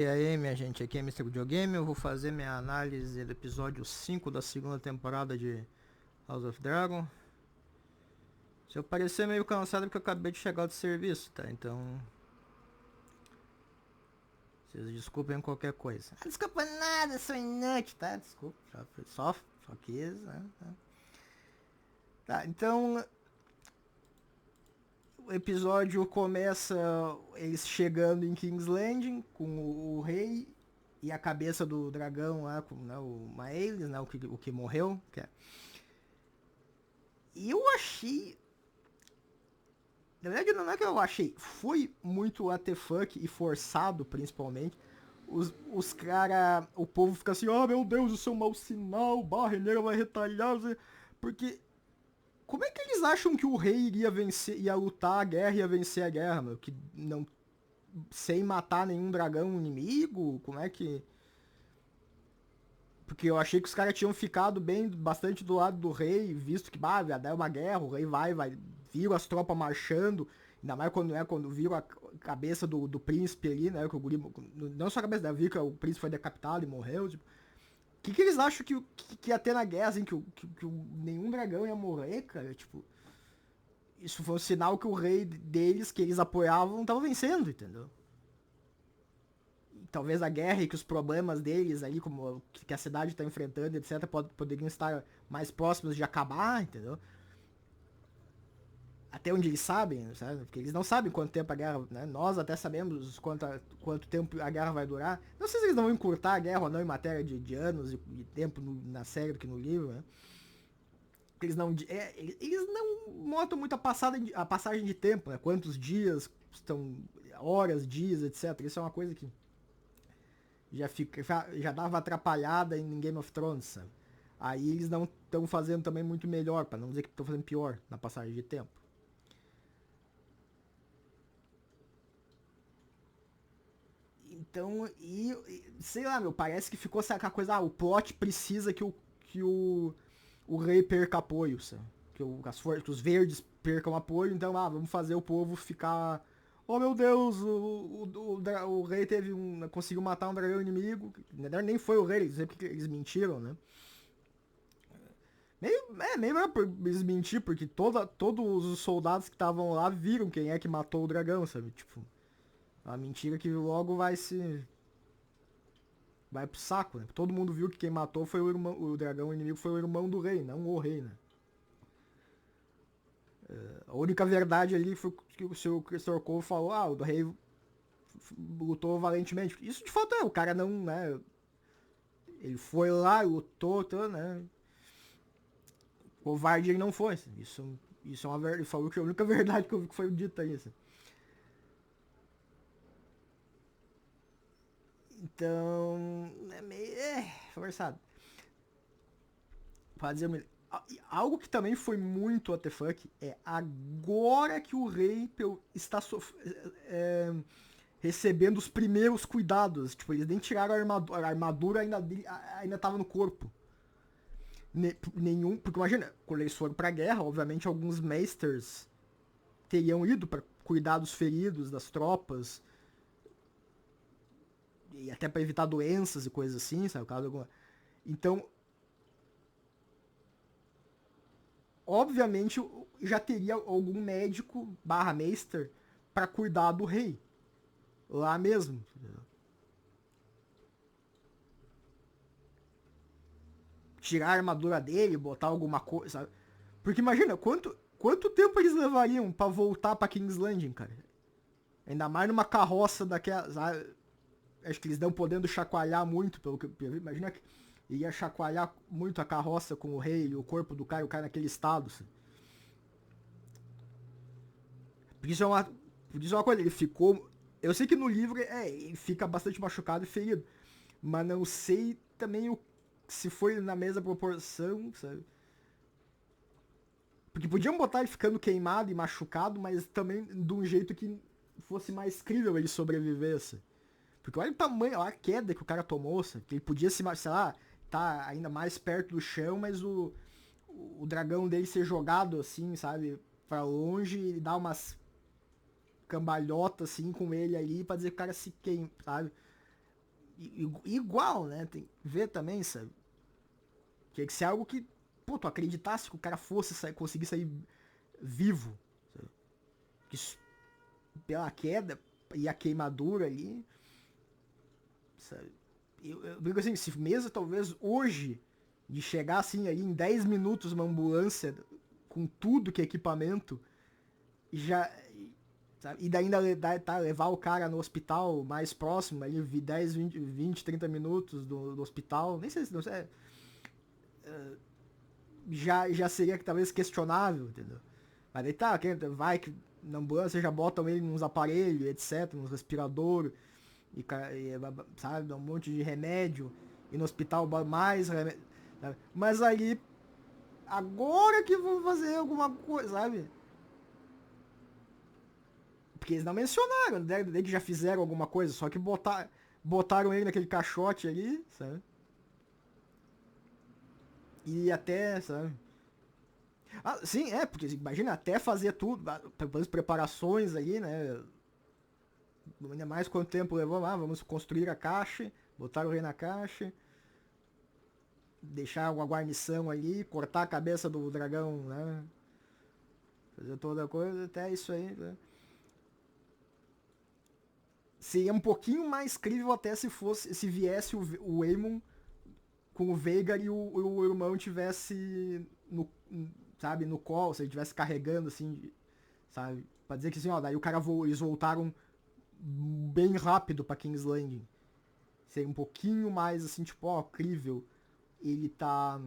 E aí, minha gente, aqui é Mr. Videogame. Eu vou fazer minha análise do episódio 5 da segunda temporada de House of Dragon. Se eu parecer meio cansado é porque eu acabei de chegar do serviço, tá? Então, vocês desculpem qualquer coisa. Ah, desculpa nada, sou inútil, tá? Desculpa, só quis, né? Tá, então o episódio começa eles chegando em King's Landing com o rei e a cabeça do dragão lá, com, né, o Maelis, né, o que morreu. E eu achei. Na verdade, não é que eu achei. Foi muito WTF e forçado, principalmente. Os cara. O povo fica assim: oh meu Deus, isso é um mau sinal. Barreneira vai retalhar. Porque. Como é que eles acham que o rei iria vencer, ia lutar a guerra, ia vencer a guerra, meu? Que não. Sem matar nenhum dragão inimigo? Como é que. Porque eu achei que os caras tinham ficado bem, bastante do lado do rei, visto que, bah, vai dar uma guerra, o rei vai, viram as tropas marchando, ainda mais quando viram a cabeça do príncipe ali, né, que o guri, não só a cabeça da viram que o príncipe foi decapitado e morreu, tipo, o que eles acham que ia ter na guerra, assim, que nenhum dragão ia morrer, cara, tipo, isso foi um sinal que o rei deles, que eles apoiavam, tava vencendo, entendeu? Talvez a guerra e que os problemas deles ali, como que a cidade está enfrentando, etc., poderiam estar mais próximos de acabar, entendeu? Até onde eles sabem, sabe? Porque eles não sabem quanto tempo a guerra, né? Nós até sabemos quanto tempo a guerra vai durar. Não sei se eles vão encurtar a guerra ou não em matéria de anos e de tempo na série do que no livro, né? Eles não notam muito a passagem de tempo, né? Quantos dias estão, horas, dias, etc. Isso é uma coisa que já dava atrapalhada em Game of Thrones, sabe? Aí eles não estão fazendo também muito melhor, para não dizer que estão fazendo pior na passagem de tempo. Então, sei lá, meu, parece que ficou aquela coisa, o plot precisa que o rei perca apoio, sabe? Que os verdes percam apoio, então, vamos fazer o povo ficar. Oh meu Deus, o rei conseguiu matar um dragão inimigo. Na verdade, nem foi o rei, eles mentiram, né? Meio era por desmentir, porque todos os soldados que estavam lá viram quem é que matou o dragão, sabe? Tipo, a mentira que logo vai pro saco, né? Todo mundo viu que quem matou foi o dragão inimigo foi o irmão do rei, não o rei, né? A única verdade ali foi que o seu Christopher Cole falou, o rei lutou valentemente. Isso de fato o cara não, né? Ele foi lá, lutou, né? Covarde ele não foi. Isso é uma verdade. Ele falou que a única verdade que eu vi que foi dita isso. Então, é meio. Forçado. Pra dizer algo que também foi muito WTF é agora que o rei está recebendo os primeiros cuidados. Tipo, eles nem tiraram a armadura ainda tava no corpo. Nenhum. Porque imagina, quando eles foram pra guerra, obviamente alguns Meisters teriam ido para cuidar dos feridos, das tropas. E até para evitar doenças e coisas assim, sabe? Então, obviamente, já teria algum médico barra meister para cuidar do rei. Lá mesmo. Tirar a armadura dele, botar alguma coisa, sabe? Porque imagina, quanto tempo eles levariam para voltar para King's Landing, cara? Ainda mais numa carroça daquela. Sabe? Acho que eles não podendo chacoalhar muito, pelo que eu vi. Imagina que ia chacoalhar muito a carroça com o rei e o corpo do cara, o cara naquele estado. Sabe? Por isso é uma, por isso é uma coisa, ele ficou. Eu sei que no livro ele fica bastante machucado e ferido. Mas não sei também se foi na mesma proporção, sabe? Porque podiam botar ele ficando queimado e machucado, mas também de um jeito que fosse mais crível ele sobrevivesse. Porque olha o tamanho, olha a queda que o cara tomou, sabe? Que ele podia se, sei lá, tá ainda mais perto do chão, mas o dragão dele ser jogado assim, sabe? Pra longe e dar umas cambalhotas assim com ele ali pra dizer que o cara se queima, sabe? igual, né? Tem que ver também, sabe? Tinha que ser algo que, pô, tu acreditasse que o cara fosse conseguir sair vivo, sabe? Que pela queda e a queimadura ali, sabe? Eu digo assim, se mesmo talvez hoje, de chegar assim aí em 10 minutos uma ambulância com tudo que é equipamento, já. Sabe? E daí ainda levar o cara no hospital mais próximo, ali 10, 20 30 minutos do hospital, nem sei se não sei, já seria talvez questionável, entendeu? Mas daí tá, vai que na ambulância já botam ele nos aparelhos, etc, nos respiradores, e, sabe, um monte de remédio, e no hospital mais remédio, sabe? Mas ali, agora que vou fazer alguma coisa, sabe? Porque eles não mencionaram, né? Daí que já fizeram alguma coisa, só que botaram ele naquele caixote ali, sabe? E até, sabe? Ah, sim, porque imagina, até fazer tudo, as preparações ali, né? Ainda mais quanto tempo levou lá, vamos construir a caixa, botar o rei na caixa, deixar uma guarnição ali, cortar a cabeça do dragão, né? Fazer toda a coisa, até isso aí, né? Seria um pouquinho mais crível até se viesse o Aemon com o Veigar e o irmão tivesse no, sabe, no colo, se ele estivesse carregando, assim, sabe? Pra dizer que assim, ó, daí o cara eles voltaram bem rápido pra King's Landing. Seria um pouquinho mais, assim, tipo, ó, crível. Ele tá...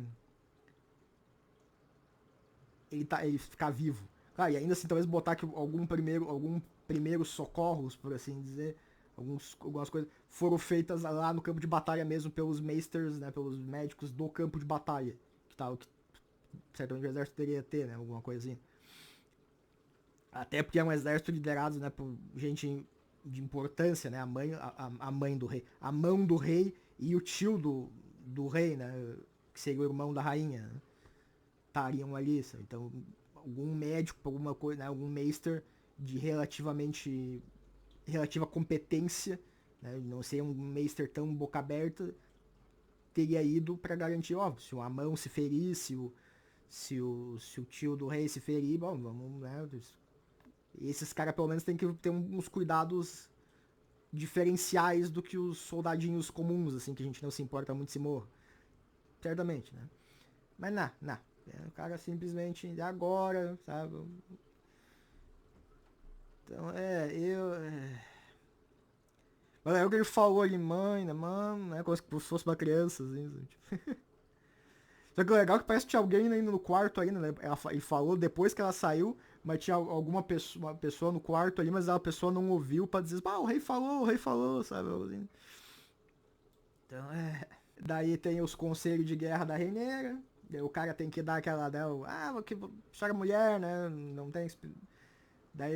Ele ficar vivo. Claro, e ainda assim, talvez botar que algum primeiro socorros, por assim dizer, algumas coisas foram feitas lá no campo de batalha mesmo pelos Meisters, né, pelos médicos do campo de batalha, que tal, que certamente o exército teria ter, né, alguma coisa assim. Até porque é um exército liderado, né, por gente de importância, né, a mãe do rei, a mão do rei e o tio do rei, né, que seria o irmão da rainha, né, estariam ali, sabe? Então algum médico, alguma coisa, né, algum meister de relativa competência, né, não ser um meister tão boca aberta, teria ido para garantir, ó, se o Amão se ferir, se o tio do rei se ferir, bom, vamos, né, esses caras pelo menos tem que ter uns cuidados diferenciais do que os soldadinhos comuns, assim, que a gente não se importa muito se morra. Certamente, né? Mas não. O cara simplesmente agora, sabe? Então, Mas é o que ele falou ali, mãe, né, mano, né? Como se fosse uma criança, assim. Tipo. Só que o legal é que parece que tinha alguém ainda no quarto ainda, né? Ele falou depois que ela saiu, mas tinha alguma pessoa, uma pessoa no quarto ali, mas a pessoa não ouviu pra dizer, o rei falou, sabe? Assim. Então, Daí tem os conselhos de guerra da Reineira. O cara tem que dar aquela, né? Que senhora mulher, né? Não tem. Daí.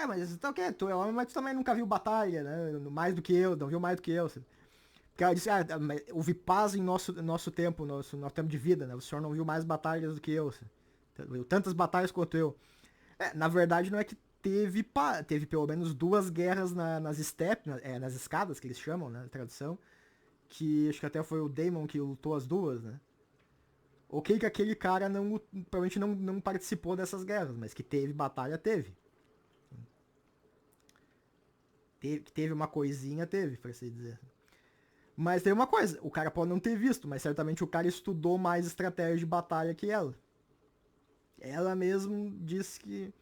Mas então o que? Tu é homem, mas tu também nunca viu batalha, né? Mais do que eu, não viu mais do que eu. Sabe? Porque ela disse, houve paz em nosso tempo, nosso tempo de vida, né? O senhor não viu mais batalhas do que eu. Sabe? Viu tantas batalhas quanto eu. Na verdade, não é que teve pelo menos duas guerras nas steppes, nas escadas, que eles chamam, né? Na tradução. Que acho que até foi o Daemon que lutou as duas, né? Ok que aquele cara provavelmente não participou dessas guerras, mas que teve batalha, teve. Teve uma coisinha, teve, pra assim dizer. Mas tem uma coisa, o cara pode não ter visto, mas certamente o cara estudou mais estratégia de batalha que ela. Ela mesmo disse que...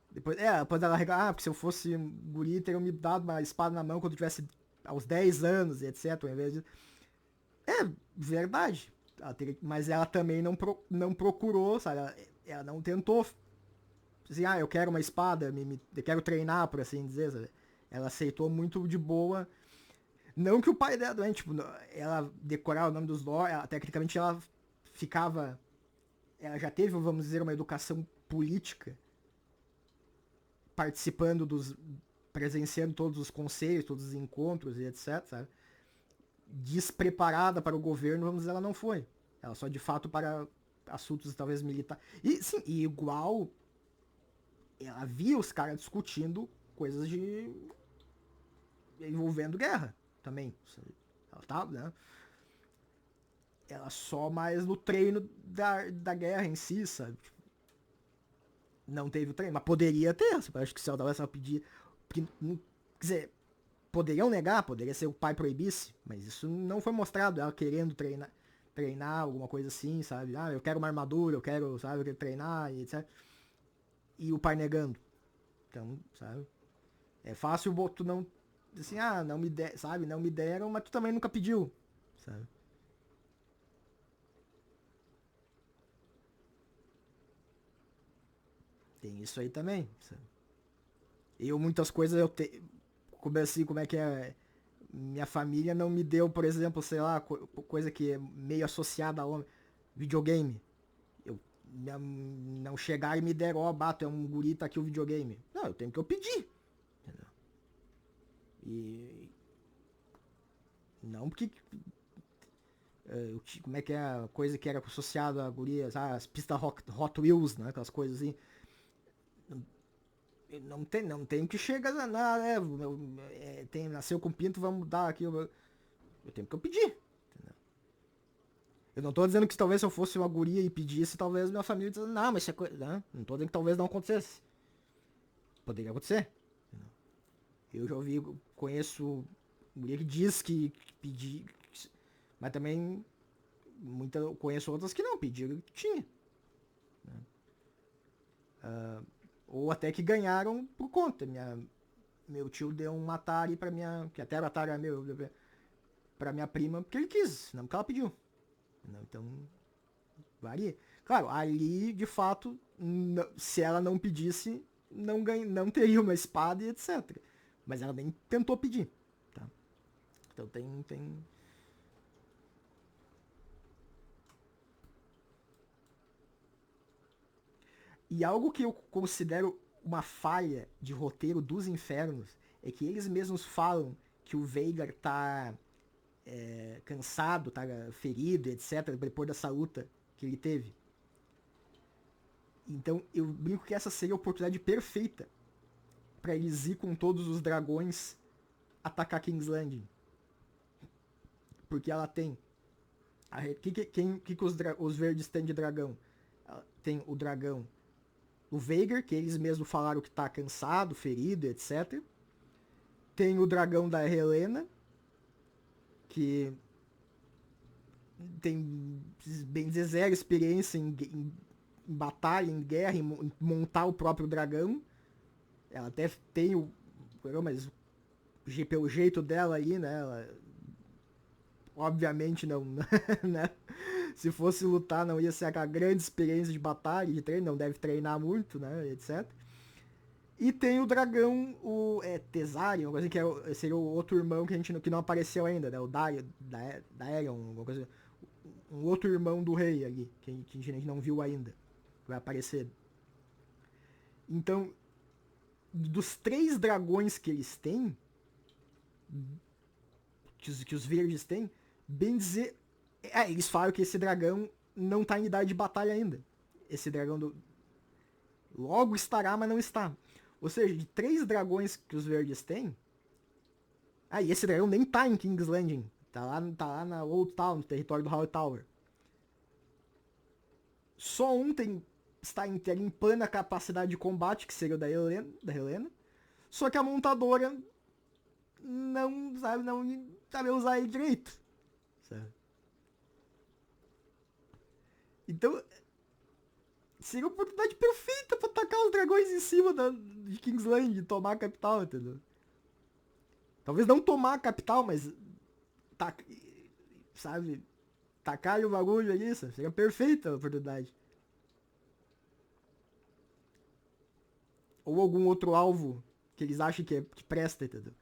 Depois ela reclamar, porque se eu fosse guri, teriam me dado uma espada na mão quando eu tivesse aos 10 anos, e etc. Ao invés de... Verdade. Mas ela também não procurou, sabe? Ela não tentou assim, eu quero uma espada, eu quero treinar, por assim dizer, sabe? Ela aceitou muito de boa. Não que o pai dela, né, tipo, ela decorar o nome dos lords, tecnicamente ela ficava. Ela já teve, vamos dizer, uma educação política, participando presenciando todos os conselhos, todos os encontros e etc, sabe? Despreparada para o governo, vamos dizer, ela não foi. Ela só de fato para assuntos talvez militares. E sim, e igual ela via os caras discutindo coisas de envolvendo guerra. também. Ela tá, né? Ela só mais no treino da guerra em si, sabe? Tipo, não teve o treino, mas poderia ter. Eu acho que se ela tivesse a pedir. Porque, quer dizer, poderiam negar, poderia ser o pai proibisse, mas isso não foi mostrado. Ela querendo treinar alguma coisa assim, sabe? Ah, eu quero uma armadura, eu quero, sabe, eu quero treinar e etc. E o pai negando. Então, sabe? É fácil tu não. Assim, ah, não me der, sabe? Não me deram, mas tu também nunca pediu, sabe? Tem isso aí também, sabe? Eu, muitas coisas, eu te. Como assim, como é que é? Minha família não me deu, por exemplo, sei lá, coisa que é meio associada a homem. Videogame. Eu não chegar e me deram, ó, bato, é um guri, tá aqui o videogame. Não, eu tenho que eu pedir. Entendeu? E. Não porque. Como é que é a coisa que era associada a gurias, as pistas Hot Wheels, né? Aquelas coisas assim. Não tem que chegar na, né? Nasceu com pinto, vamos dar aqui. Eu tenho que eu pedir. Entendeu? Eu não tô dizendo que talvez se eu fosse uma guria e pedisse, talvez minha família dissesse, não, mas isso é coisa. Não tô dizendo que talvez não acontecesse. Poderia acontecer. Entendeu? Eu já ouvi, conheço guria que diz que pedir. Mas também conheço outras que não, pediram que tinha. Né? Ou até que ganharam por conta. Meu tio deu um Atari pra minha. Que até era Atari era meu. Pra minha prima, porque ele quis, não porque ela pediu. Então, varia. Claro, ali, de fato, se ela não pedisse, não teria uma espada e etc. Mas ela nem tentou pedir. Tá? Então tem. E algo que eu considero uma falha de roteiro dos Infernos é que eles mesmos falam que o Veigar tá cansado, tá ferido, etc., depois dessa luta que ele teve. Então eu brinco que essa seria a oportunidade perfeita para eles ir com todos os dragões atacar King's Landing. Porque ela tem. Os verdes têm de dragão? Tem o dragão. O Veigar, que eles mesmos falaram que tá cansado, ferido, etc. Tem o dragão da Helena, que tem, bem dizer, zero experiência em batalha, em guerra, em montar o próprio dragão. Ela até tem o. Mas pelo jeito dela aí, né? Ela, obviamente não. Né? Se fosse lutar, não ia ser aquela grande experiência de batalha, de treino, não deve treinar muito, né? Etc. E tem o dragão, o Tesarion, coisa que seria o outro irmão que não apareceu ainda, né? O Daerion, alguma coisa. Um outro irmão do rei ali, que a gente não viu ainda. Vai aparecer. Então, dos 3 dragões que eles têm, que os verdes têm, bem dizer. Eles falam que esse dragão não tá em idade de batalha ainda. Esse dragão do. Logo estará, mas não está. Ou seja, de 3 dragões que os verdes têm. E esse dragão nem tá em King's Landing. Tá lá na Old Town, no território do Hightower. Só um está em plena capacidade de combate, que seria o da Helena. Só que a montadora não sabe usar ele direito. Sabe? Então, seria a oportunidade perfeita pra atacar os dragões em cima de Kingsland e tomar a capital, entendeu? Talvez não tomar a capital, mas. Sabe? Tacar o bagulho ali, sabe? Seria perfeita a oportunidade. Ou algum outro alvo que eles acham que presta, entendeu?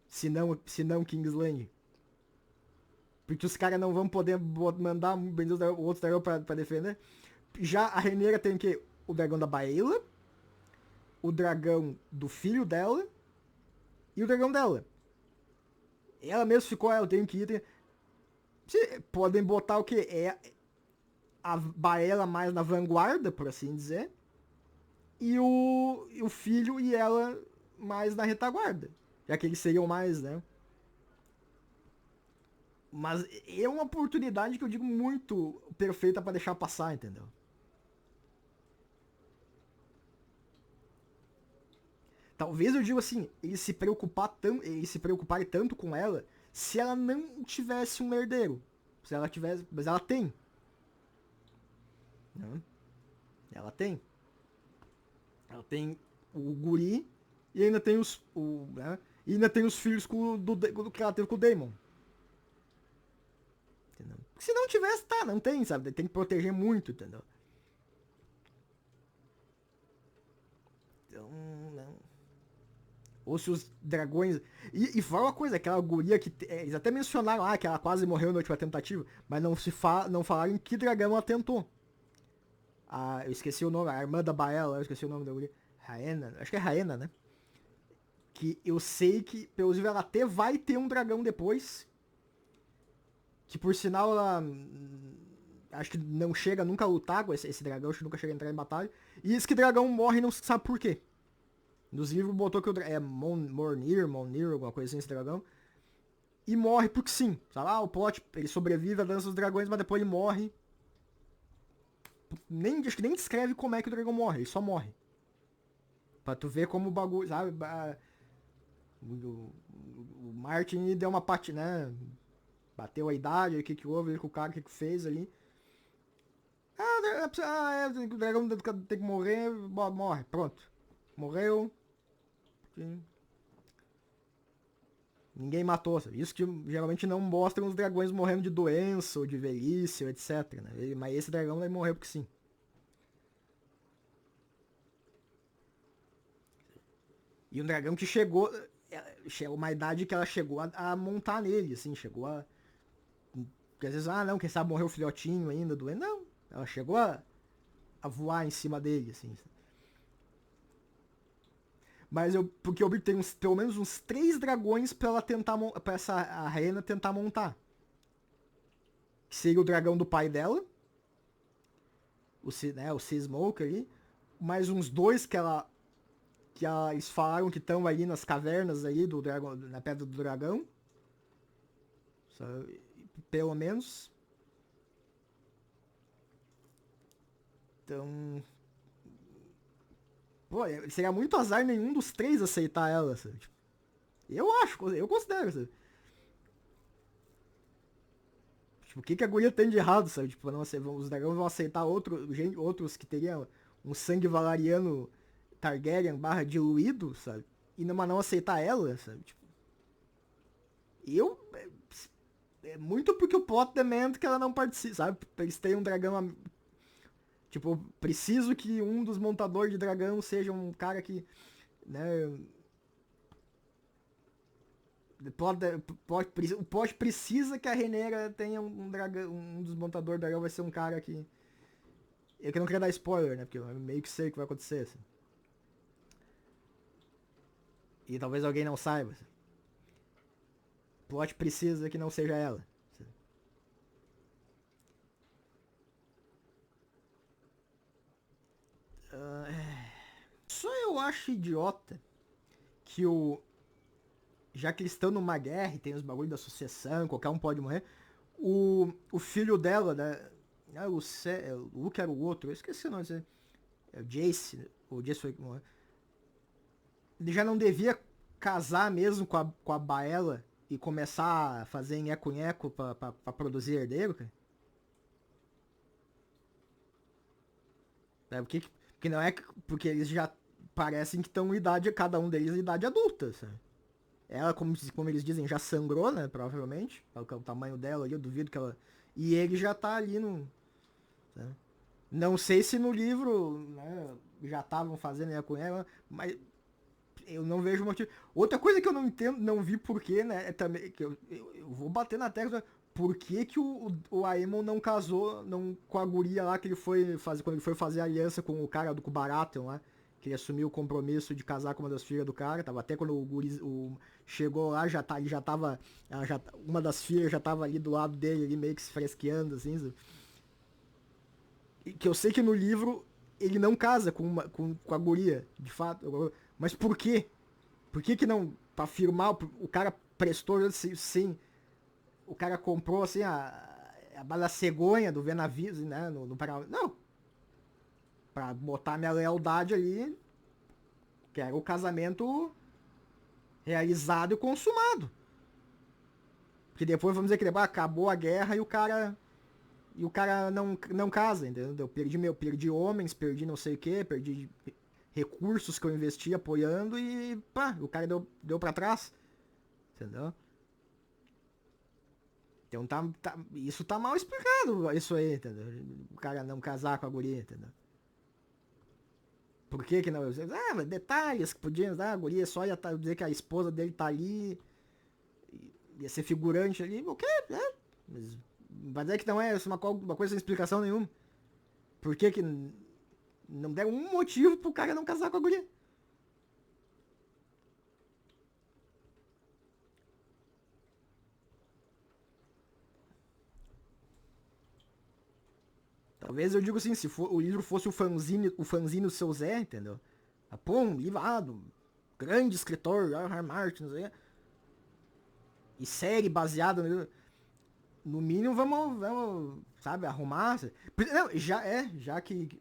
Se não Kingsland. Porque os caras não vão poder mandar outros dragões pra defender. Já a Rhaenyra tem que o dragão da Baela, o dragão do filho dela e o dragão dela. Ela mesmo ficou, eu tenho que ir. Podem botar o que? A Baela mais na vanguarda, por assim dizer. E o filho e ela mais na retaguarda. Já que eles seriam mais, né? Mas é uma oportunidade que eu digo muito perfeita pra deixar passar, entendeu? Talvez eu digo assim, ele se preocupar tanto com ela se ela não tivesse um herdeiro. Se ela tivesse. Mas ela tem. Né? Ela tem. Ela tem o guri e ainda tem os. Né? E ainda tem os filhos que ela teve com o Damon. Entendeu? Se não tivesse, tá, não tem, sabe? Tem que proteger muito, entendeu? Então, não. Ou se os dragões. E fala uma coisa, aquela guria que. Eles até mencionaram que ela quase morreu na última tentativa, mas não falaram em que dragão ela tentou. Eu esqueci o nome, a irmã da Baela, eu esqueci o nome da guria. Raena, acho que é Raena, né? Que eu sei que, pelo visto, ela até vai ter um dragão depois. Que por sinal ela. Acho que não chega nunca a lutar com esse dragão, acho que nunca chega a entrar em batalha. E esse que dragão morre não se sabe por quê. Nos livros botou que é Monir, alguma coisa assim, esse dragão. E morre porque sim. Sabe? O plot, ele sobrevive à dança dos dragões, mas depois ele morre. Acho que nem descreve como é que o dragão morre, ele só morre. Pra tu ver como o bagulho, sabe? O Martin deu uma né? Bateu a idade, o que houve, o cara, o que fez ali. O dragão tem que morrer, morre, pronto. Morreu. Sim. Ninguém matou, sabe? Isso que geralmente não mostram os dragões morrendo de doença ou de velhice, ou etc. Né? Mas esse dragão vai morrer porque sim. E um dragão que chegou. Uma idade que ela chegou a montar nele, assim, chegou a. Porque às vezes, não, quem sabe morreu o filhotinho ainda, doendo. Não, ela chegou a voar em cima dele, assim. Mas porque eu vi que tem pelo menos uns 3 dragões pra ela tentar. Pra a Rena tentar montar. Que seria o dragão do pai dela. O Sea Smoke ali. Mais uns 2 eles falaram que estão ali nas cavernas ali do dragão, na pedra do dragão. Pelo menos. Então. Pô, seria muito azar nenhum dos 3 aceitar ela, sabe? Tipo, eu considero, sabe? Tipo, o que a guria tem de errado, sabe? Tipo, não, os dragões vão aceitar outros que teriam um sangue valariano Targaryen barra diluído, sabe? E não aceitar ela, sabe? Tipo, eu. É muito porque o plot demanda que ela não participe, sabe? Eles têm um dragão. Tipo, preciso que um dos montadores de dragão seja um cara que. Né? O plot precisa que a Renera tenha um dragão. Um dos montadores do dragão vai ser um cara que. Eu que não queria dar spoiler, né? Porque eu meio que sei o que vai acontecer. Assim. E talvez alguém não saiba. Assim. O plot precisa que não seja ela. Assim. Só eu acho idiota que já que eles estão numa guerra e tem os bagulhos da associação, qualquer um pode morrer, o filho dela, né? O Luke era o outro, eu esqueci o nome dele. É o Jace, o Jace foi que morreu. Ele já não devia casar mesmo com a Baela e começar a fazer nheco-nheco pra produzir herdeiro, cara? Porque não é porque eles já parecem que estão em idade, cada um deles em idade adulta, sabe? Ela, como eles dizem, já sangrou, né? Provavelmente. O tamanho dela ali, eu duvido que ela. E ele já tá ali no. Né? Não sei se no livro né, já estavam fazendo com ela, mas eu não vejo motivo. Outra coisa que eu não entendo, não vi porquê, né? É também. Que eu vou bater na tecla. Por que, que o Aemon não casou com a guria lá que ele foi fazer. Quando ele foi fazer aliança com o cara com o Baratheon lá? Que ele assumiu o compromisso de casar com uma das filhas do cara. Tava até quando chegou lá, ele já tava. Uma das filhas já tava ali do lado dele, ali, meio que se fresqueando, assim. Sabe? Que eu sei que no livro ele não casa com a guria, de fato. Mas por quê? Por que não. Pra afirmar, o cara prestou sim. o cara comprou assim a bala cegonha do Venavis, né? No Paraná. Não. Pra botar minha lealdade ali, que era o casamento realizado e consumado. Porque depois vamos dizer que depois acabou a guerra e o cara. E o cara não casa, entendeu? Eu perdi homens, perdi não sei o que, perdi recursos que eu investi apoiando e pá, o cara deu pra trás. Entendeu? Então isso tá mal explicado, isso aí, entendeu? O cara não casar com a guria, entendeu? Por que não? Ah, mas detalhes que podiam, a guria só ia dizer que a esposa dele tá ali, ia ser figurante ali, o quê? É, mas é que não é uma coisa sem explicação nenhuma. Por que não deram um motivo pro cara não casar com a guria? Talvez eu digo assim, se o livro fosse o fanzine do seu Zé, entendeu? Ah, pô, um livro do grande escritor, George R. Martin, não sei. E série baseada no mínimo vamos, sabe, arrumar. Não, já que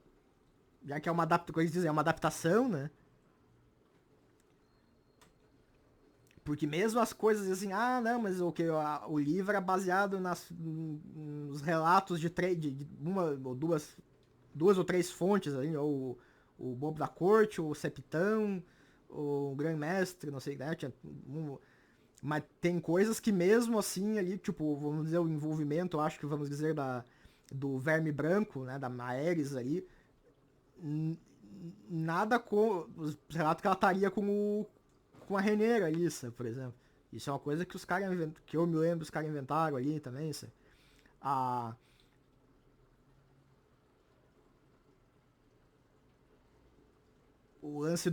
é uma adaptação, é uma adaptação, né? Porque mesmo as coisas assim, não, mas o livro é baseado nos relatos de uma ou duas ou três fontes ali, ou o Bobo da Corte, o Septão, o Grande Mestre, não sei, né? Mas tem coisas que mesmo assim ali, tipo, vamos dizer, o envolvimento, eu acho que vamos dizer, do Verme Branco, né, da Maéris ali, nada com os relatos que ela estaria com a Reneira, isso, por exemplo. Isso é uma coisa que os caras que eu me lembro os caras inventaram ali também, isso. A o lance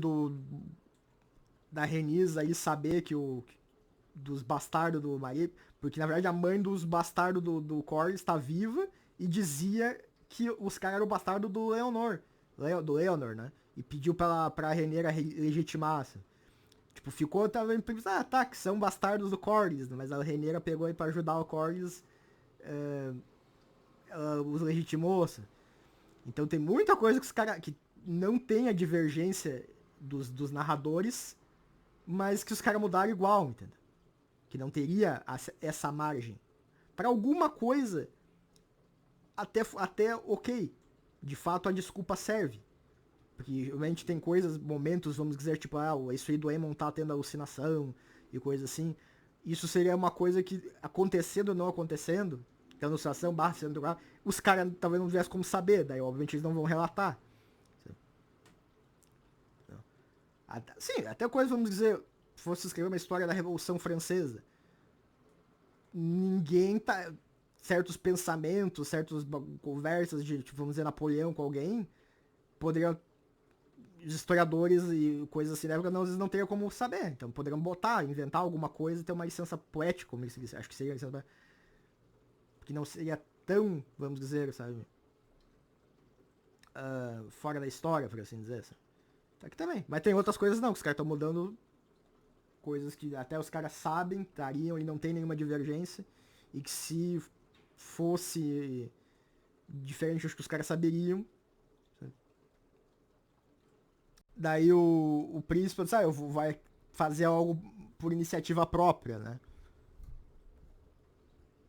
da Renisa aí saber que dos bastardos do marido, porque na verdade a mãe dos bastardos do Corlys está viva e dizia que os caras eram o bastardo do do Leonor, né? E pediu pra Renera legitimar. Assim. Tipo, ficou também tá, que são bastardos do Corlys, né? Mas a Renera pegou aí pra ajudar o Corlys, ela os legitimou. Assim. Então tem muita coisa que os caras que não tem a divergência dos narradores, mas que os caras mudaram igual, entendeu? Que não teria essa margem. Para alguma coisa, até ok. De fato, a desculpa serve. Porque realmente tem coisas, momentos, vamos dizer, tipo, isso aí do Aemon tá tendo alucinação e coisa assim. Isso seria uma coisa que, acontecendo ou não acontecendo, tendo alucinação, barra sendo drogado, os caras talvez não tivessem como saber, daí obviamente eles não vão relatar. Sim, até coisa, vamos dizer, fosse escrever uma história da Revolução Francesa. Ninguém tá. Certos pensamentos, certas conversas de, tipo, vamos dizer, Napoleão com alguém, poderiam. Os historiadores e coisas assim na época, às vezes não teriam como saber. Então poderiam botar, inventar alguma coisa e ter uma licença poética, como eles acho que seria licença. Que não seria tão, vamos dizer, sabe? Fora da história, por assim dizer. Sabe? Tá aqui também. Mas tem outras coisas não, que os caras estão mudando coisas que até os caras sabem, estariam e não tem nenhuma divergência. E que se fosse diferente, acho que os caras saberiam. Daí o príncipe disse, vai fazer algo por iniciativa própria, né?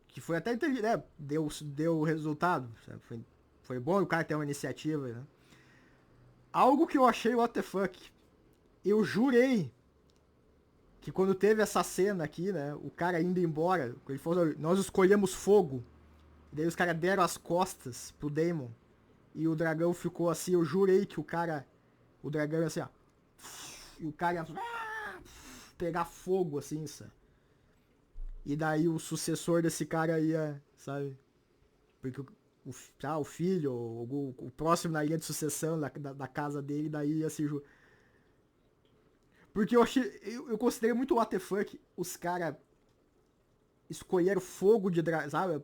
Que foi até inteligente, né? Deu resultado. Foi bom o cara ter uma iniciativa, né? Algo que eu achei what the fuck. Eu jurei que quando teve essa cena aqui, né? O cara indo embora, ele falou, nós escolhemos fogo. Daí os caras deram as costas pro Daemon. E o dragão ficou assim, eu jurei que o dragão ia assim, ó. E o cara ia pegar fogo, assim, sabe? E daí o sucessor desse cara ia, sabe? Porque o filho, o próximo na linha de sucessão da casa dele, daí ia se. Porque eu achei. Eu considerei muito what the fuck os caras escolheram fogo de dragão, sabe?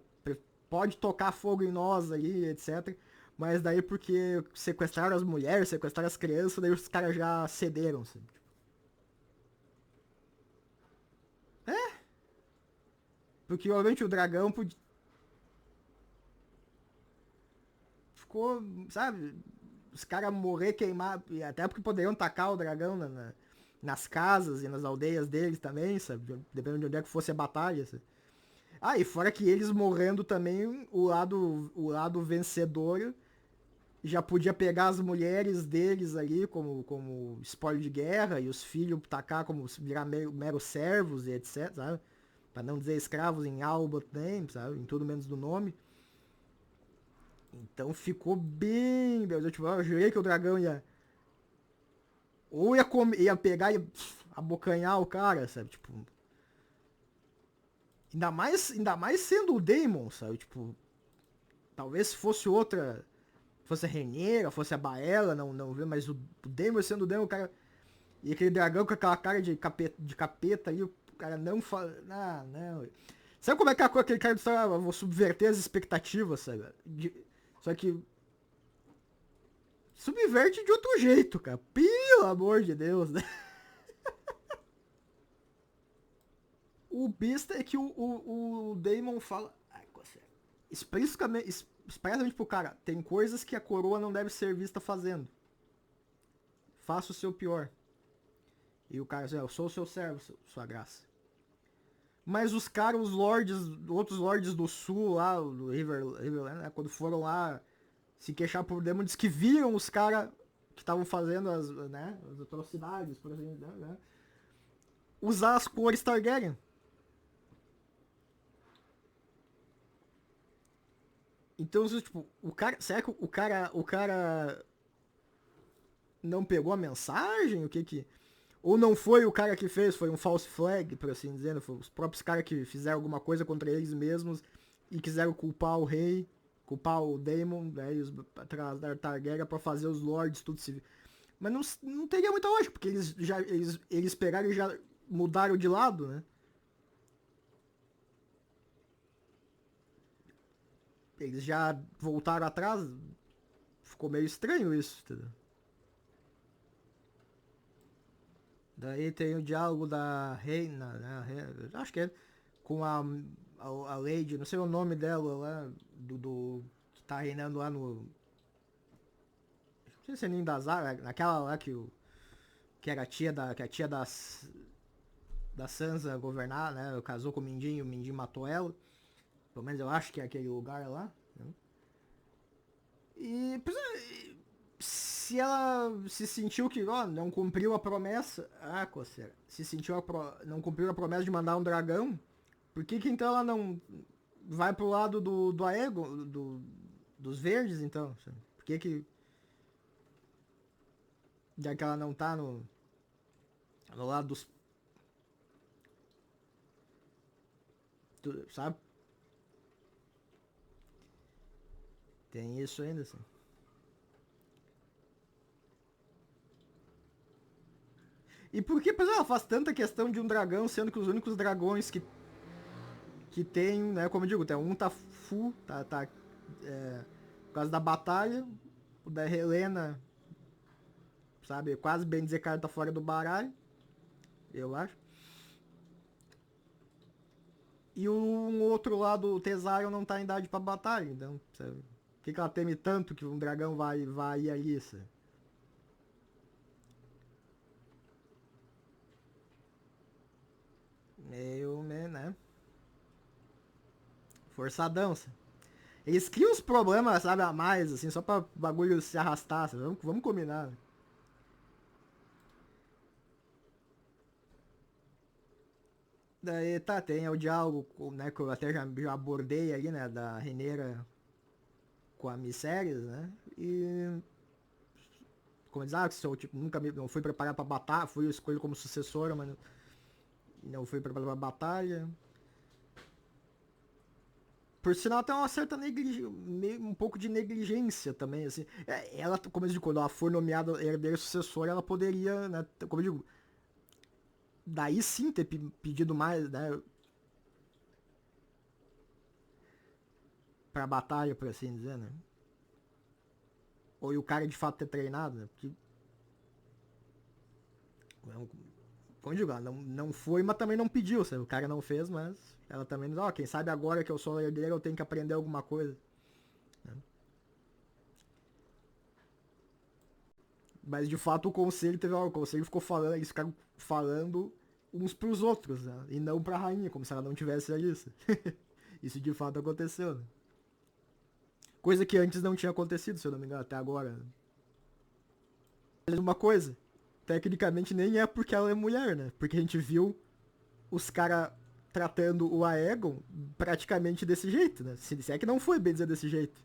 Pode tocar fogo em nós aí, etc. Mas daí porque sequestraram as mulheres, sequestraram as crianças, daí os caras já cederam, assim. Porque obviamente o dragão ficou, sabe? Os caras morrer, queimar. Até porque poderiam tacar o dragão nas casas e nas aldeias deles também, sabe? Dependendo de onde é que fosse a batalha, sabe? Ah, e fora que eles morrendo também, o lado vencedor já podia pegar as mulheres deles ali como espólio de guerra e os filhos tacar como virar meros servos e etc, sabe? Pra não dizer escravos em Albert Name, sabe? Em tudo menos do nome. Então ficou bem. Eu jurei que o dragão ia. Ou ia pegar e abocanhar o cara, sabe? Tipo. Ainda mais sendo o Daemon, sabe? Tipo. Talvez se fosse outra. Fosse a Rhaenyra, fosse a Baela, não viu, mas o Daemon sendo o Daemon, o cara. E aquele dragão com aquela cara de capeta aí, o cara não fala. Ah, não. Sabe como é que aquele cara do Star Wars? Vou subverter as expectativas, sabe? Só que subverte de outro jeito, cara. Pelo amor de Deus, né? O besta é que o Daemon fala. Ai, expressamente pro cara, tem coisas que a coroa não deve ser vista fazendo. Faça o seu pior. E o cara diz, eu sou o seu servo, sua graça. Mas os caras, os lords, outros lords do sul lá, do Riverland, né, quando foram lá se queixar por Daemon, diz que viram os caras que estavam fazendo as atrocidades, por assim dizer, né, usar as cores Targaryen. Então, tipo, o cara. Será que o cara não pegou a mensagem? O que que. Ou não foi o cara que fez, foi um false flag, por assim dizer, foi os próprios caras que fizeram alguma coisa contra eles mesmos e quiseram culpar o rei, culpar o Daemon, né, e os atrás da Targaryen pra fazer os lords tudo civil. Mas não teria muita lógica, porque eles pegaram e já mudaram de lado, né? Eles já voltaram atrás. Ficou meio estranho isso, entendeu? Daí tem o diálogo da reina, né? Acho que é com a Lady, não sei o nome dela lá, que tá reinando lá no. Não sei se é nem das áreas, naquela lá que era a tia que a tia da Sansa governar, né? Casou com o Mindinho matou ela. Pelo menos eu acho que é aquele lugar lá. Né? E se ela se sentiu que não cumpriu a promessa. Ah, coceira. Se sentiu não cumpriu a promessa de mandar um dragão. Por que então ela não vai pro lado do Aegon, dos verdes, então? Por que. Já que ela não tá no lado dos. Sabe? Tem isso ainda, assim. E por que, pois ela faz tanta questão de um dragão, sendo que os únicos dragões que tem, né, como eu digo, tem um tá full, tá por causa da batalha, o da Helena, sabe, quase bem dizer que ela tá fora do baralho, eu acho. E um outro lado, o Tesarion não tá em idade pra batalha, então, sabe, por que ela teme tanto que um dragão vai ir ali, sabe? Meio, né, forçadão, sabe? Eles criam os problemas, sabe, a mais, assim, só pra o bagulho se arrastar, sabe? Vamos combinar, né? Daí tá, tem o diálogo, né, que eu até já abordei ali, né, da Rhaenyra com a Myceres, né, e como diz, que sou, tipo, não fui preparado pra batalha, fui escolhido como sucessora, mas não fui preparado pra batalha. Por sinal, tem uma certa um pouco de negligência também, assim. Ela, como eu digo, quando ela for nomeada herdeira sucessora, ela poderia, né, como eu digo, daí sim ter pedido mais, né, pra batalha, por assim dizer, né. Ou o cara de fato ter treinado, né, porque como eu digo, não foi, mas também não pediu, sabe? O cara não fez, mas Ela também diz, ó, quem sabe agora que eu sou herdeira eu tenho que aprender alguma coisa. Né? Mas de fato o conselho teve, ó, o conselho ficou falando, eles ficaram falando uns pros outros, né? E não pra rainha, como se ela não tivesse a lista. Isso de fato aconteceu, né? Coisa que antes não tinha acontecido, se eu não me engano, até agora. Mas uma coisa, tecnicamente nem é porque ela é mulher, né? Porque a gente viu os caras tratando o Aegon praticamente desse jeito, né? Se é que não foi bem dizer desse jeito.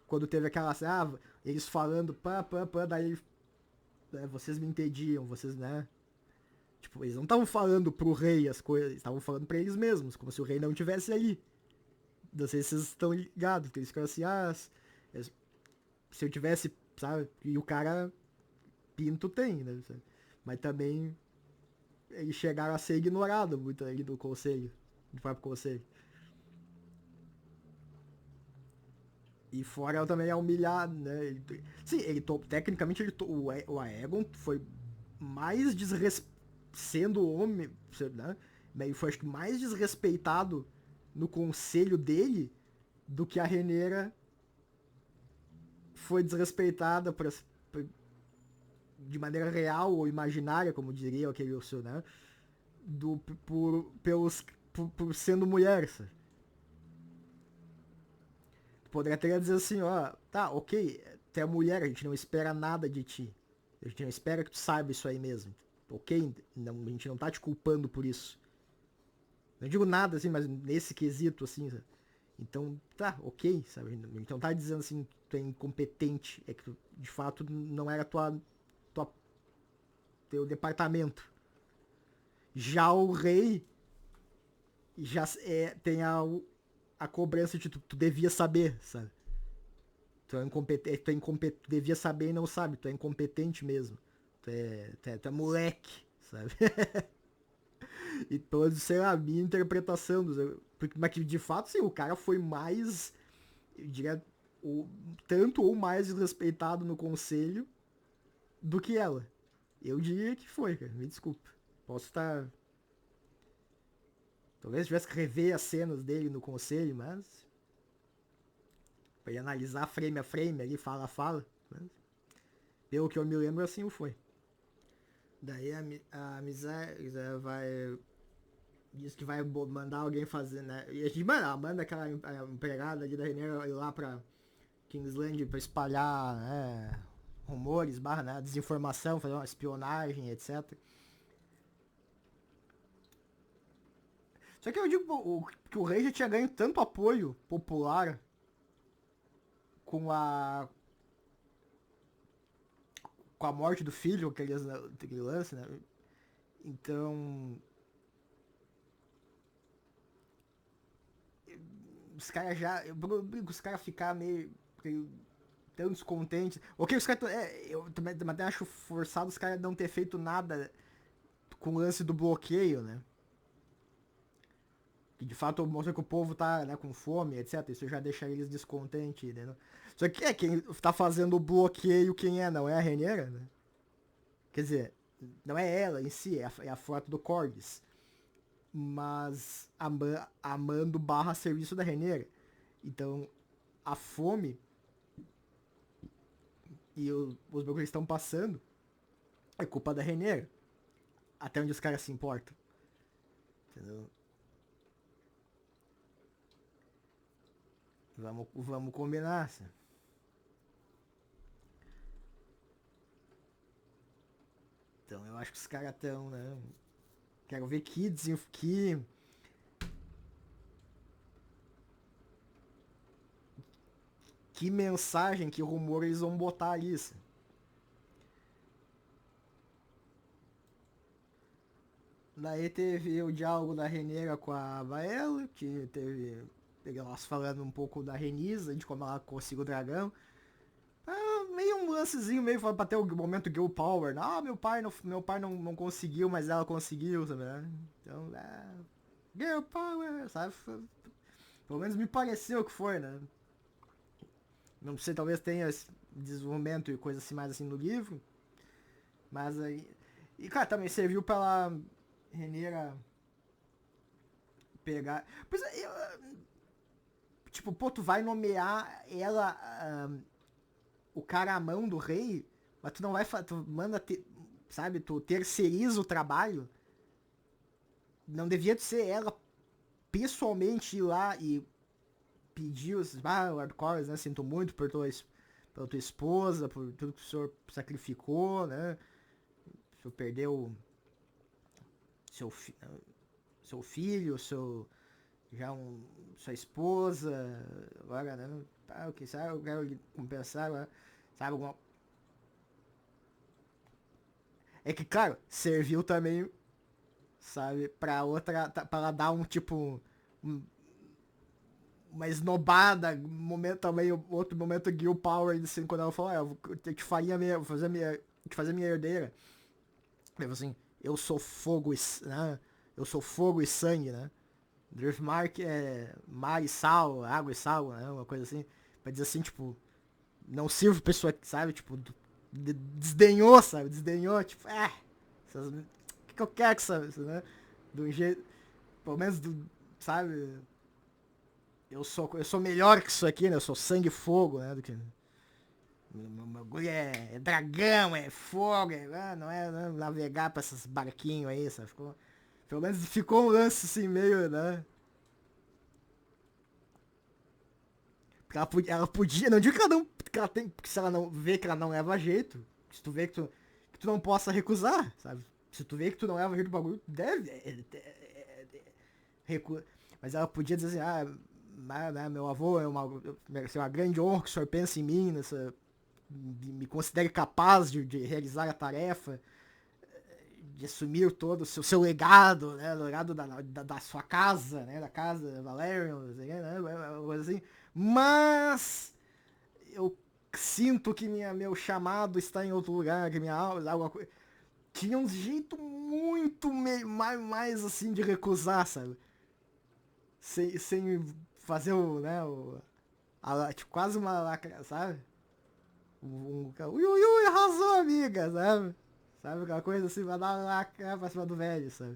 Quando teve aquela, eles falando, daí, né, vocês me entendiam, vocês, né? Tipo, eles não estavam falando pro rei as coisas, estavam falando pra eles mesmos, como se o rei não tivesse ali. Não sei se vocês estão ligados, porque eles ficaram assim, se eu tivesse, sabe? E o cara, pinto tem, né? Mas também eles chegaram a ser ignorados muito ali do conselho, do próprio conselho. E fora ela também é humilhado, né? Sim, tecnicamente o Aegon foi mais sendo homem, né? Ele foi acho que mais desrespeitado no conselho dele do que a Rhaenyra foi desrespeitada de maneira real ou imaginária, como diria aquele urso, né? Do, por sendo mulher, sabe? Poderia até dizer assim, ó, tá, ok, tu é mulher, a gente não espera nada de ti. A gente não espera que tu saiba isso aí mesmo. Ok? Não, a gente não tá te culpando por isso. Não digo nada assim, mas nesse quesito, assim, sabe? Então, tá, ok, sabe? Então tá dizendo assim, tu é incompetente. É que tu, de fato, não era tua, teu departamento. Já o rei já tem a cobrança de tu devia saber, sabe? Tu é incompetente, tu devia saber e não sabe, tu é incompetente mesmo. Tu é moleque, sabe? E pode ser a minha interpretação. Mas que de fato, sim, o cara foi mais, eu diria, tanto ou mais desrespeitado no conselho do que ela. Eu diria que foi, cara. Me desculpa. Posso estar. Talvez tivesse que rever as cenas dele no conselho, mas. Pra analisar frame a frame ali, fala a fala. Mas, pelo que eu me lembro, assim foi. Daí a miséria vai. Diz que vai mandar alguém fazer, né? E a gente manda aquela empregada ali da Renner ir lá pra Kingsland pra espalhar, né, rumores, né, desinformação, fazer uma espionagem, etc. Só que eu digo que o rei já tinha ganho tanto apoio popular com a morte do filho, aquele lance, né? Então, os caras já. Os caras ficar meio tão descontentes. Ok, os caras. Eu também acho forçado os caras não ter feito nada com o lance do bloqueio, né? Que de fato mostra que o povo tá, né, com fome, etc. Isso já deixa eles descontentes, né? Só que quem tá fazendo o bloqueio, quem é? Não é a Rhaenyra, né? Quer dizer, não é ela em si, é a frota do Corgis. Mas a mando barra serviço da Rhaenyra. Então, a fome e os bagulhos que estão passando é culpa da Rhaenyra. Até onde os caras se importam. Entendeu? Vamos combinar, assim. Então eu acho que os caras estão, né? Quero ver que mensagem, que rumor eles vão botar ali. Assim. Daí teve o diálogo da Renera com a Baela, que teve elas falando um pouco da Renisa, de como ela conseguiu o dragão. Meio um lancezinho, meio pra ter o momento Girl Power. Meu pai não conseguiu, mas ela conseguiu, sabe? Né? Então, Girl Power, sabe? Pelo menos me pareceu que foi, né? Não sei, talvez tenha esse desenvolvimento e coisa assim mais assim no livro. Mas aí. E, cara, também serviu pra ela, Rhaenyra, pegar... Pois é, tipo, pô, tu vai nomear ela, o cara à mão do rei, mas tu não vai... Tu manda, sabe, tu terceiriza o trabalho. Não devia ser ela pessoalmente ir lá e pedir os... Lord Corlys, né, sinto muito pela tua esposa, por tudo que o senhor sacrificou, né? O senhor perdeu seu, seu filho, já sua esposa, agora, né? Tá, o que sabe, eu quero compensar, agora, sabe, alguma... É que, claro, serviu também, sabe, pra outra, pra ela dar um, tipo, uma esnobada, momento também, outro momento Gil Power, assim, quando ela falou, eu te faria minha, vou fazer minha, te fazer minha herdeira. Ele assim, eu sou fogo, né? Eu sou fogo e sangue, né? Driftmark é mar e sal, água e sal, né? Uma coisa assim. Pra dizer assim, tipo, não sirvo pra pessoa, sabe? Tipo, desdenhou, sabe? Desdenhou, tipo, o que eu quero que sabe, né? Do jeito, pelo menos, sabe? Eu sou melhor que isso aqui, né? Eu sou sangue e fogo, né? Do que... Meu bagulho é dragão, é fogo, não é navegar pra esses barquinhos aí, sabe? Pelo menos ficou um lance assim meio, né? Porque ela podia, não digo que ela não, que ela tem, porque se ela não vê que ela não leva jeito, se tu vê que tu não possa recusar, sabe? Se tu vê que tu não leva jeito do bagulho, deve recusar. Mas ela podia dizer assim, né, meu avô é uma grande honra que o senhor pense em mim, me considere capaz de realizar a tarefa, de assumir todo o seu legado, né? O legado da sua casa, né? Da casa Valerion, né? Assim. Mas eu sinto que meu chamado está em outro lugar, que minha alma, tinha um jeito muito mais assim de recusar, sabe? Sem fazer tipo, quase uma lacra, sabe? Ui, ui, ui, arrasou, amiga, sabe? Sabe, aquela coisa assim, vai dar uma lacra pra cima do velho, sabe?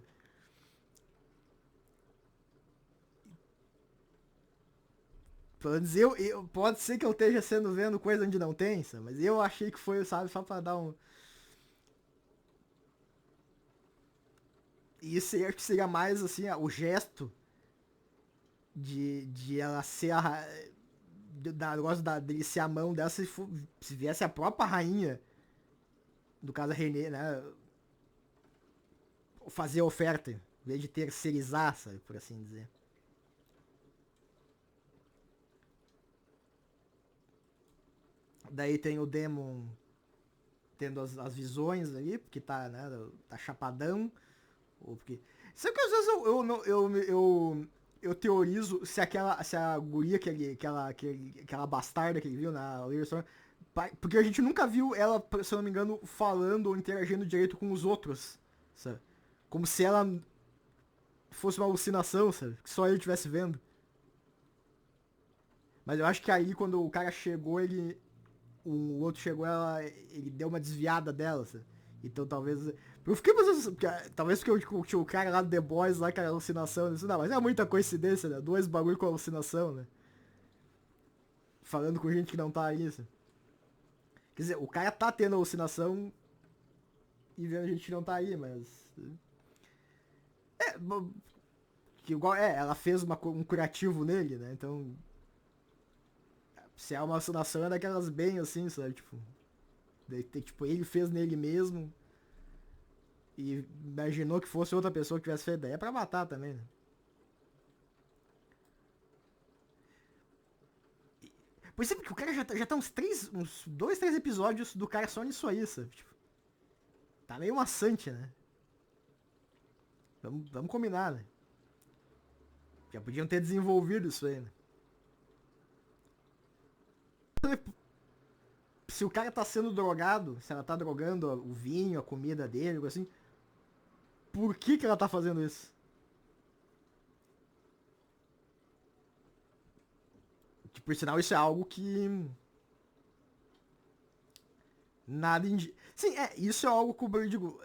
Pelo menos pode ser que eu esteja sendo vendo coisa onde não tem, sabe? Mas eu achei que foi, sabe, só pra dar um... E isso aí acho que seria mais, assim, o gesto de ela ser a... Da negócio dele ser a mão dela se viesse a própria rainha, do caso a Renê, né? Fazer a oferta, em vez de terceirizar, sabe, por assim dizer. Daí tem o Demon tendo as visões ali, porque tá, né, tá chapadão, ou porque... Sabe que às vezes eu teorizo se a guria aquela bastarda que ele viu na Little Storm, porque a gente nunca viu ela, se eu não me engano, falando ou interagindo direito com os outros, sabe? Como se ela fosse uma alucinação, sabe? Que só ele estivesse vendo. Mas eu acho que aí, quando o cara chegou, o outro chegou, ele deu uma desviada dela, sabe? Então talvez... Eu fiquei pensando, talvez porque tinha o cara lá do The Boys lá, que era alucinação, isso não, mas é muita coincidência, né? Dois bagulho com alucinação, né? Falando com gente que não tá isso. Quer dizer, o cara tá tendo alucinação e vendo gente que não tá aí, mas... É, que igual, ela fez um curativo nele, né? Então, se é uma alucinação, é daquelas bem assim, sabe? Tipo, ele fez nele mesmo e imaginou que fosse outra pessoa que tivesse feito. Daí é pra matar também, né? Por isso que o cara já tá uns 2, 3 episódios do cara só nisso aí, sabe? Tipo, tá meio maçante, né? Vamos combinar, né? Já podiam ter desenvolvido isso aí, né? Se o cara tá sendo drogado, se ela tá drogando o vinho, a comida dele, algo assim, por que ela tá fazendo isso? Por sinal, isso é algo que nada indi... Sim, isso é algo que eu digo.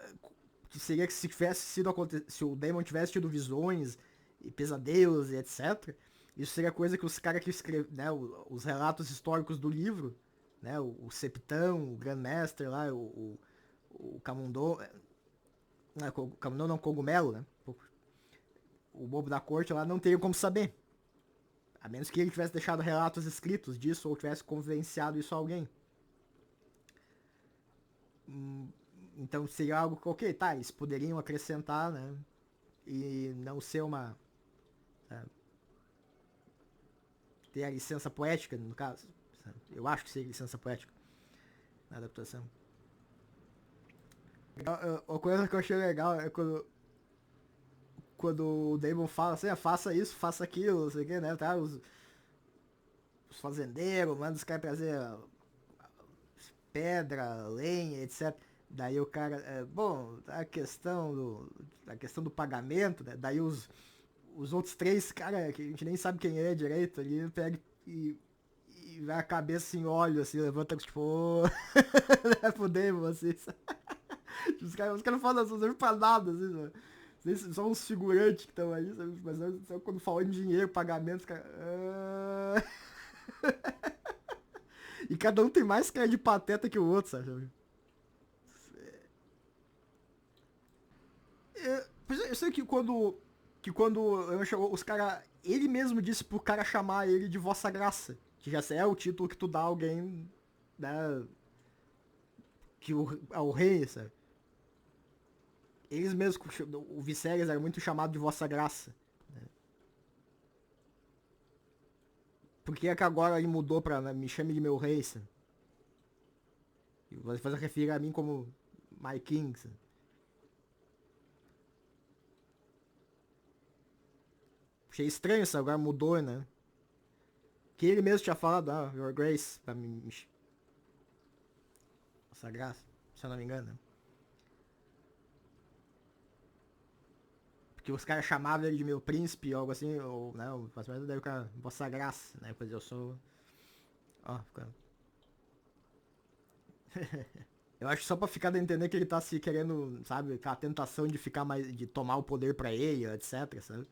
que seria que se tivesse sido se o Damon tivesse tido visões e pesadelos e etc. Isso seria coisa que os caras que escrevem, né, os relatos históricos do livro, né, o Septão, o Grandmaster lá, o Camundongo, o Camundongo não, Cogumelo, né, o bobo da corte lá não teria como saber. A menos que ele tivesse deixado relatos escritos disso ou tivesse confidenciado isso a alguém. Então seria algo que, ok, tá, eles poderiam acrescentar, né? E não ser uma. Ter a licença poética, no caso. Eu acho que seria licença poética na adaptação. A coisa que eu achei legal é quando o Damon fala assim, faça isso, faça aquilo, não sei o que, né? Tá, os fazendeiros, manda os caras trazer pedra, lenha, etc. Daí o cara, bom, a questão do pagamento, né? Daí os outros três, cara, que a gente nem sabe quem é direito, ali pega e vai a cabeça em óleo, assim, levanta, tipo, né, fudeu vocês. Os caras não falam assim, pra nada, assim, mano. Só uns figurantes que estão ali, sabe? Mas só quando falam em dinheiro, pagamento, os caras. E cada um tem mais cara de pateta que o outro, sabe? Eu sei que quando chegou, os caras. Ele mesmo disse pro cara chamar ele de Vossa Graça. Que já é o título que tu dá a alguém, né? Que o rei, sabe? Eles mesmos, o Viserys era muito chamado de Vossa Graça. Né? Por que é que agora ele mudou pra me chame de meu rei, sabe? E você faz referir a mim como My King, sabe? Achei estranho isso, agora mudou, né? Que ele mesmo tinha falado, Your Grace, pra me Vossa Graça, se eu não me engano. Né? Porque os caras chamavam ele de meu príncipe ou algo assim, ou, né? Daí o cara, Vossa Graça, né? Pois eu sou. Ó, fica. Eu acho que só pra ficar a entender que ele tá se querendo, sabe, com a tentação de ficar mais. De tomar o poder pra ele, etc, sabe?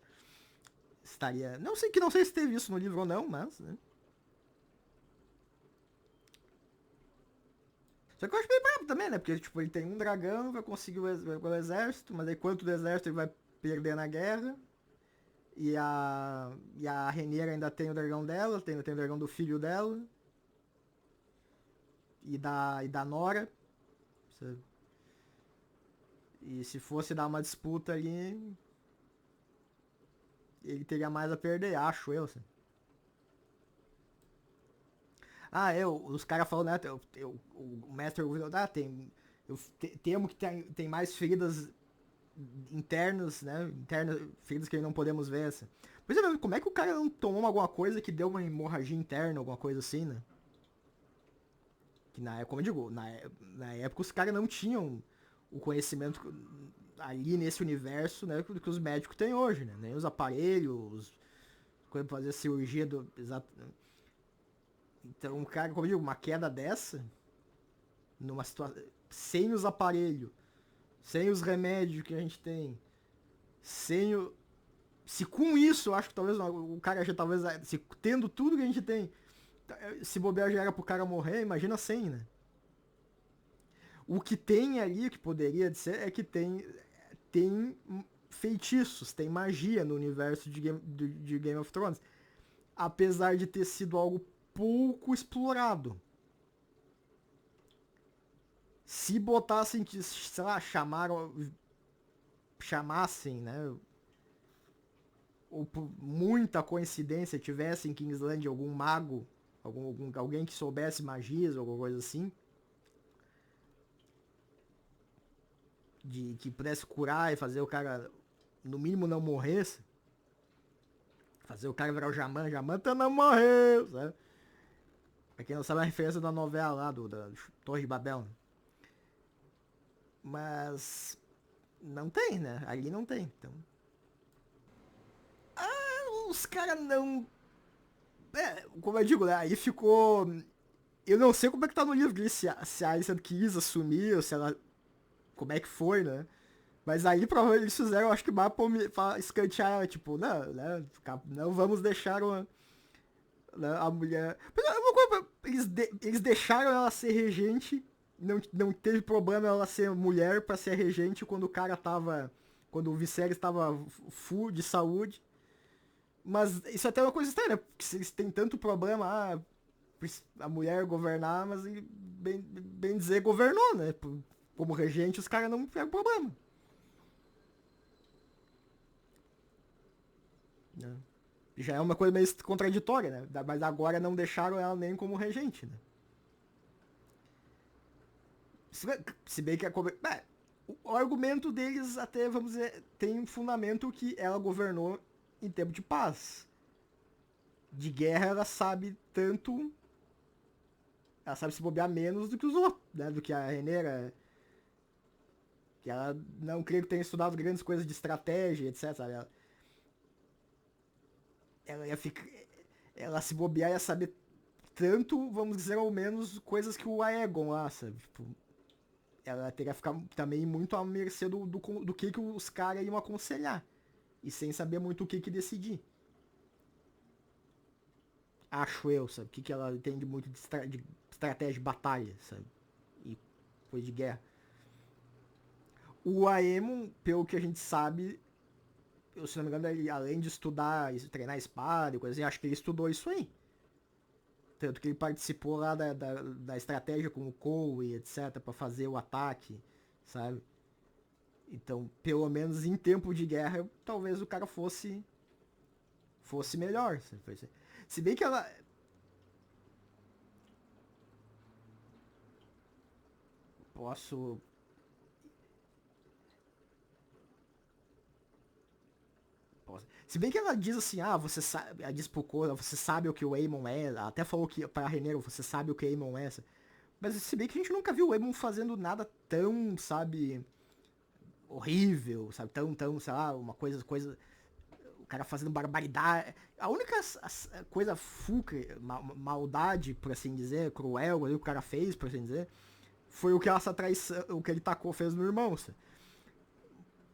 Estaria. Não sei se teve isso no livro ou não, mas. Né? Só que eu acho meio brabo também, né? Porque, tipo, ele tem um dragão, vai conseguir o exército, mas aí quanto do exército ele vai perder na guerra. E a Rhaenyra ainda tem o dragão dela, tem o dragão do filho dela. E da Nora. Sabe? E se fosse dar uma disputa ali, ele teria mais a perder, acho eu. Assim. Os caras falam, né? O mestre temo que tem mais feridas internas, né? Internas, feridas que não podemos ver. Assim. Pois é, como é que o cara não tomou alguma coisa que deu uma hemorragia interna, alguma coisa assim, né? Que como eu digo, na época os caras não tinham o conhecimento ali nesse universo, né, que os médicos têm hoje, né? Nem os aparelhos, coisa pra fazer cirurgia exato. Então, um cara, como eu digo, uma queda dessa, numa situação sem os aparelhos, sem os remédios que a gente tem, sem o se com isso, eu acho que talvez o cara já talvez se tendo tudo que a gente tem, se bobear já era pro cara morrer, imagina sem, né? O que tem ali, que poderia ser, é que tem feitiços, tem magia no universo de Game of Thrones. Apesar de ter sido algo pouco explorado. Se botassem, sei lá, chamassem, né? Ou por muita coincidência tivesse em Kingsland algum mago, alguém que soubesse magias ou alguma coisa assim, que pudesse curar e fazer o cara, no mínimo, não morresse. Fazer o cara virar o Jamanta não morreu, sabe? Pra quem não sabe, é a referência da novela lá, da Torre de Babel. Né? Mas não tem, né? Ali não tem, então... os caras não... como eu digo, né? Aí ficou... Eu não sei como é que tá no livro, se a Alicent quis assumir, ou se ela... Como é que foi, né? Mas aí provavelmente eles fizeram, acho que mais pra escantear ela, tipo, não, né? Não vamos deixar né, a mulher. Eles deixaram ela ser regente, não teve problema ela ser mulher pra ser regente quando o cara tava. Quando o Viserys tava full de saúde. Mas isso é até uma coisa estranha, né? Porque se eles têm tanto problema, a mulher governar, mas bem dizer, governou, né? Como regente, os caras não tiveram problema. Né? Já é uma coisa meio contraditória, né? Mas agora não deixaram ela nem como regente, né? Se bem que o argumento deles até, vamos dizer, tem um fundamento que ela governou em tempo de paz. De guerra ela sabe tanto. Ela sabe se bobear menos do que os outros, né? Do que a Renera. Que ela não creio que tenha estudado grandes coisas de estratégia, etc. Sabe? Ela ia ficar. Ela se bobear ia saber tanto, vamos dizer, ao menos, coisas que o Aegon lá, sabe? Tipo, ela teria que ficar também muito à mercê do que os caras iam aconselhar. E sem saber muito o que decidir. Acho eu, sabe? O que ela entende muito de estratégia de batalha, sabe? E coisa de guerra. O Aemon, pelo que a gente sabe, eu, se não me engano, ele, além de estudar, treinar espada e coisa assim, acho que ele estudou isso aí. Tanto que ele participou lá da estratégia com o Cole e etc. Pra fazer o ataque, sabe? Então, pelo menos em tempo de guerra, talvez o cara fosse melhor. Se bem que ela. Posso. Se bem que ela diz assim, você sabe. Ela diz pro Cora, você sabe o que o Aemon é. Ela até falou que pra Renero, você sabe o que o Aemon é. Mas se bem que a gente nunca viu o Aemon fazendo nada tão, sabe, horrível, sabe? Tão, sei lá, uma coisa. O cara fazendo barbaridade. A única coisa fuca, maldade, por assim dizer, cruel, ali, que o cara fez, por assim dizer, foi o que essa traição, o que ele tacou, fez no irmão, sabe?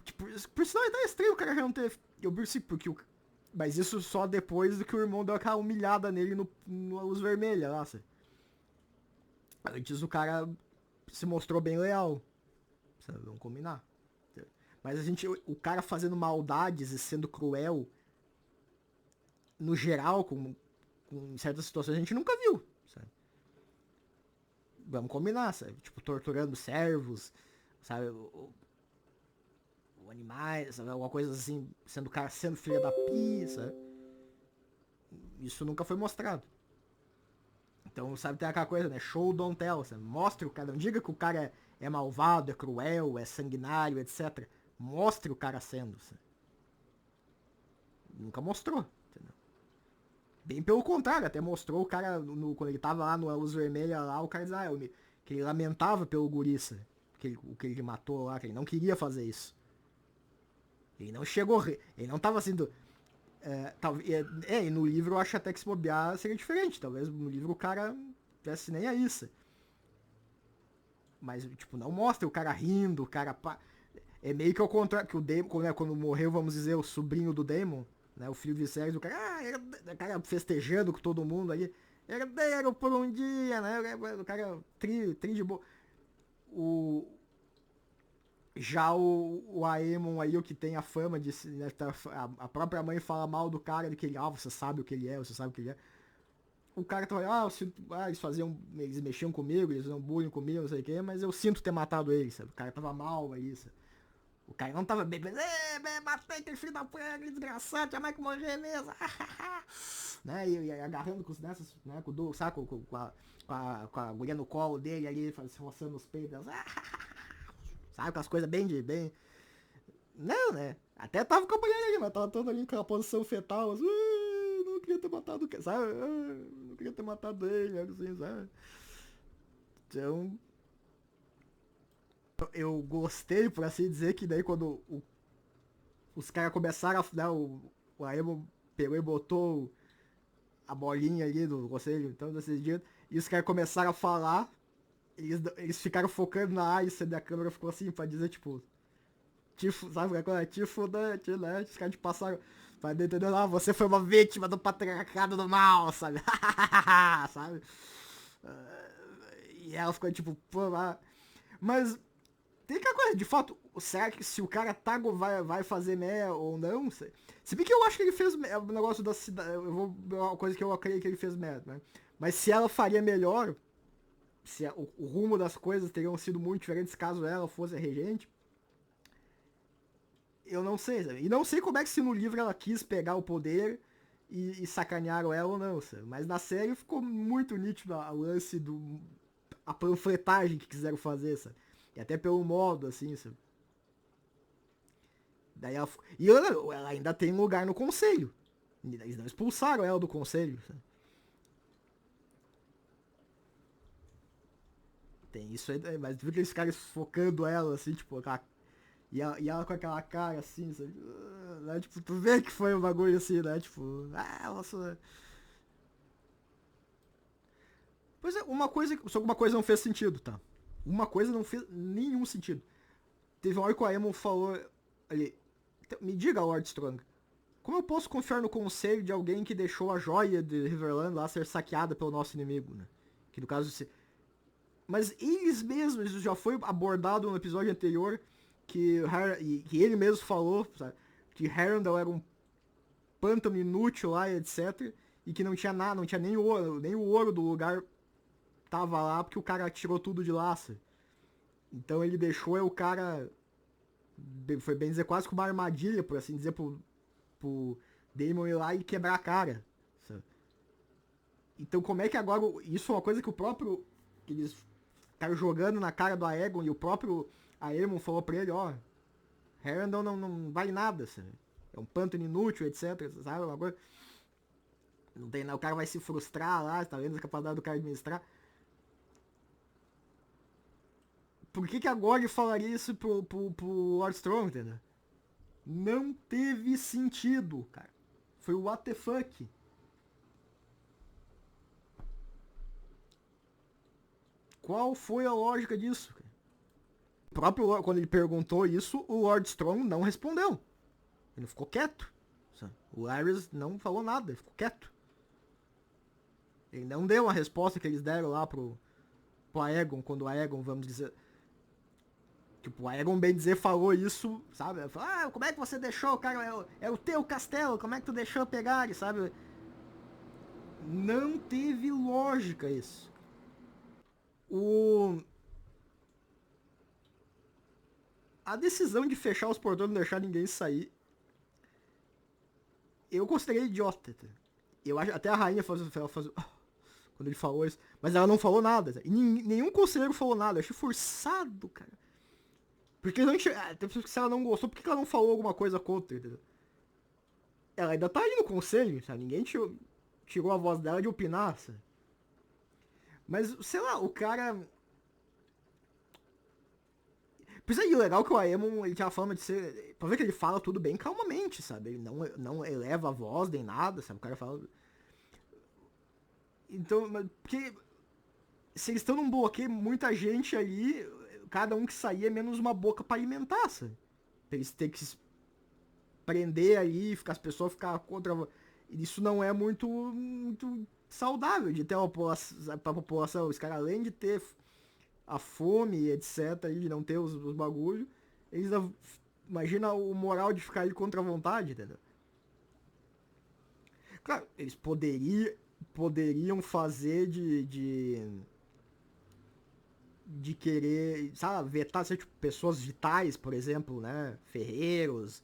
Tipo, por sinal, é estranho o cara já não ter. Eu percebi, porque o. Mas isso só depois do que o irmão deu aquela humilhada nele no Luz Vermelha, nossa. Antes o cara se mostrou bem leal. Sabe? Vamos combinar. Mas a gente. O cara fazendo maldades e sendo cruel, no geral, com certas situações, a gente nunca viu. Sabe? Vamos combinar, sabe? Tipo, torturando servos, sabe? Animais, sabe? Alguma coisa assim, sendo cara sendo filha da pizza. Isso nunca foi mostrado. Então, sabe, tem aquela coisa, né? Show don't tell. Sabe? Mostre o cara. Não diga que o cara é malvado, é cruel, é sanguinário, etc. Mostre o cara sendo. Sabe? Nunca mostrou. Entendeu? Bem pelo contrário, até mostrou o cara, quando ele tava lá no Luz Vermelha, lá, o cara dizia, que ele lamentava pelo guriça. O que ele matou lá, que ele não queria fazer isso. Ele não chegou. Ele não tava sendo. E no livro eu acho até que se bobear seria diferente. Talvez no livro o cara tivesse nem a isso. Mas, tipo, não mostra o cara rindo, o cara. É meio que ao contrário. Que o Daemon, né, quando morreu, vamos dizer, o sobrinho do Daemon, né, o filho Viserys, o cara. O cara festejando com todo mundo ali. Herdeiro por um dia, né? O cara tri de boa. O, Já o Aemon aí, o que tem a fama de. Né, a própria mãe fala mal do cara, de que ele, você sabe o que ele é, você sabe o que ele é. O cara tava, eles faziam. Eles mexiam comigo, eles faziam bullying comigo, não sei o que, mas eu sinto ter matado ele, sabe? O cara tava mal aí, sabe? O cara não tava bem, matei aquele filho da puta, desgraçado, tinha mais que morrer mesmo. Né? E agarrando com os dessas, né? Com o saco, com a mulher no colo dele ali, roçando os peitos. Sabe, aquelas coisas bem. Não, né? Até tava com a mulher ali, mas tava todo ali com a posição fetal, assim, não queria ter matado, sabe? Não queria ter matado ele, assim, sabe? Então, eu gostei, por assim dizer, que daí quando os caras começaram a. Né, o Aemo pegou e botou a bolinha ali do conselho, então, desses dias, e os caras começaram a falar, eles ficaram focando na Alicent, e a câmera ficou assim, pra dizer, tipo. Tifo, sabe qual é? Tifudante, né? Os caras te passaram. Vai entendendo? Ah, você foi uma vítima do patriarcado do mal, sabe? Sabe? E ela ficou tipo, pô, mas tem aquela coisa, de fato, será que se o cara Tago vai fazer merda ou não? Se bem que eu acho que ele fez o negócio da cidade. Uma coisa que eu creio que ele fez merda, né? Mas se ela faria melhor, se o rumo das coisas teriam sido muito diferentes caso ela fosse a regente, eu não sei, sabe? E não sei como é que se no livro ela quis pegar o poder e sacanearam ela ou não, sabe? Mas na série ficou muito nítido a lance do. A panfletagem que quiseram fazer, sabe? E até pelo modo, assim, sabe? Daí ela, e ela ainda tem lugar no conselho. Eles não expulsaram ela do conselho, sabe? Tem isso aí, mas tu viu aqueles caras focando ela, assim, tipo, e ela com aquela cara assim, sabe? Né? Tipo, tu vê que foi um bagulho assim, né? Tipo, nossa. Pois é, só que uma coisa não fez sentido, tá? Uma coisa não fez nenhum sentido. Teve uma hora que o Aemon falou ali, me diga, Lord Strong, como eu posso confiar no conselho de alguém que deixou a joia de Riverland lá ser saqueada pelo nosso inimigo, né? Que no caso... Mas eles mesmos, isso já foi abordado no episódio anterior, que ele mesmo falou, sabe? Que Harandel era um pântano inútil lá, etc. E que não tinha nada, não tinha nem o ouro do lugar tava lá, porque o cara tirou tudo de lá, sabe? Então ele deixou o cara... Foi bem dizer, quase que uma armadilha, por assim dizer, pro Daemon ir lá e quebrar a cara, sabe? Então como é que agora... Isso é uma coisa que o próprio... Que eles ficaram jogando na cara do Aegon e o próprio Aemon falou pra ele, ó... Harandel não vale nada, sabe? É um pântano inútil, etc, sabe? Uma coisa... Não tem, o cara vai se frustrar lá, tá vendo a capacidade do cara administrar. Por que agora ele falaria isso pro Lord Strong, entendeu? Não teve sentido, cara. Foi o what the fuck. Qual foi a lógica disso? Cara? O próprio, quando ele perguntou isso, o Lord Strong não respondeu. Ele ficou quieto. O Larys não falou nada, ele ficou quieto. Ele não deu a resposta que eles deram lá pro Aegon, quando o Aegon, vamos dizer... Tipo, o Aegon, bem dizer, falou isso, sabe? Falou, como é que você deixou, cara? É o teu castelo, como é que tu deixou pegar, sabe? Não teve lógica isso. O... A decisão de fechar os portões e não deixar ninguém sair, eu considerei idiota. Tá? Eu acho, até a rainha fazia quando ele falou isso, mas ela não falou nada. Tá? E nenhum conselheiro falou nada. Eu achei forçado, cara. Porque não, se ela não gostou, por que ela não falou alguma coisa contra? Entendeu? Ela ainda tá ali no conselho, sabe? Ninguém tirou a voz dela de opinar, sabe? Mas, sei lá, o cara... Por isso aí, o legal é que o Aemon, ele tinha a fama de ser... Pra ver que ele fala tudo bem calmamente, sabe? Ele não eleva a voz nem nada, sabe? O cara fala... Então, porque... Se eles estão num bloqueio, muita gente ali... Cada um que sair é menos uma boca pra alimentar, sabe? Pra eles terem que se prender aí, as pessoas ficar contra... Isso não é muito saudável de ter pra população. Os caras, além de ter a fome, etc, e de não ter os bagulhos, eles imagina o moral de ficar aí contra a vontade, entendeu? Claro, eles poderiam fazer de querer, sabe, vetar tipo, pessoas vitais, por exemplo, né? Ferreiros,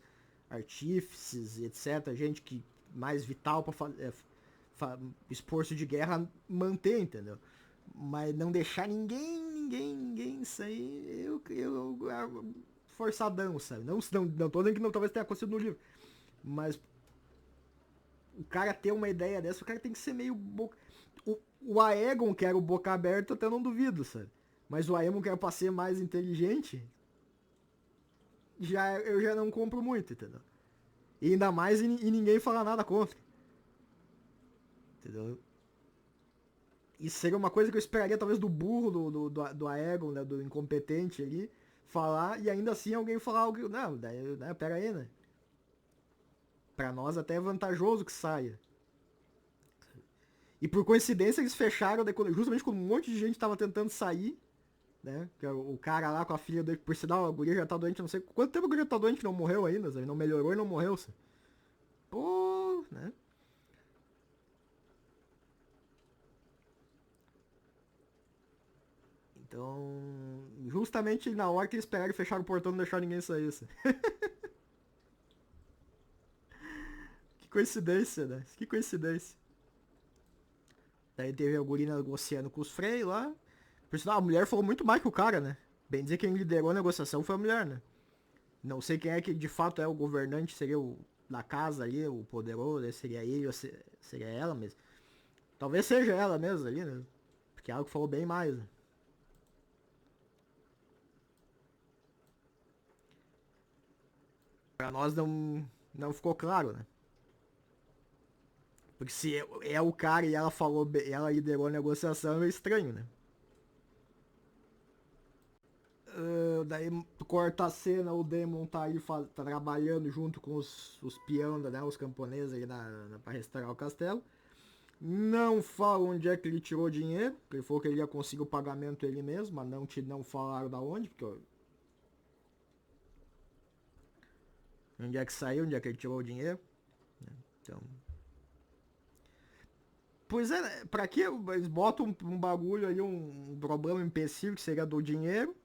artífices, etc. Gente que mais vital pra fazer esforço de guerra manter, entendeu? Mas não deixar ninguém sair, forçadão, sabe? Não tô dizendo que não, talvez tenha acontecido no livro, mas o cara ter uma ideia dessa, o cara tem que ser meio o Aegon, que era o boca aberta, até não duvido, sabe? Mas o Aemon, que era pra ser mais inteligente, eu já não compro muito, entendeu? E ainda mais e ninguém fala nada contra. Entendeu? Isso seria uma coisa que eu esperaria talvez do burro do Aegon, né, do incompetente ali. falar e ainda assim alguém falar algo. Não, daí, né, pera aí, né? Pra nós até é vantajoso que saia. E por coincidência eles fecharam justamente quando um monte de gente tava tentando sair, né? Que é o cara lá com a filha dele, por sinal, a guria já tá doente, não sei quanto tempo a guria tá doente que não morreu ainda, sabe? Não melhorou e não morreu, sabe? Pô, né? Então, justamente na hora que eles pegaram e fecharam o portão, não deixaram ninguém sair, sabe? Que coincidência, né? Que coincidência. Daí teve a guria negociando com os freios lá. Por sinal, a mulher falou muito mais que o cara, né? Bem dizer que quem liderou a negociação foi a mulher, né? Não sei quem é que de fato é o governante, seria o da casa ali, o poderoso, seria ele ou seria ela mesmo. Talvez seja ela mesmo ali, né? Porque é algo que falou bem mais, né? Pra nós não ficou claro, né? Porque se é o cara e ela falou, ela liderou a negociação, é estranho, né? Daí corta a cena, o Demon tá aí tá trabalhando junto com os peão, né, os camponeses aí pra restaurar o castelo. Não falam onde é que ele tirou dinheiro, porque ele falou que ele ia conseguir o pagamento ele mesmo, mas não falaram da onde, porque onde é que saiu, onde é que ele tirou o dinheiro. Então, pois é, né, pra que eles botam um bagulho ali, um problema, um empecilho que seria do dinheiro,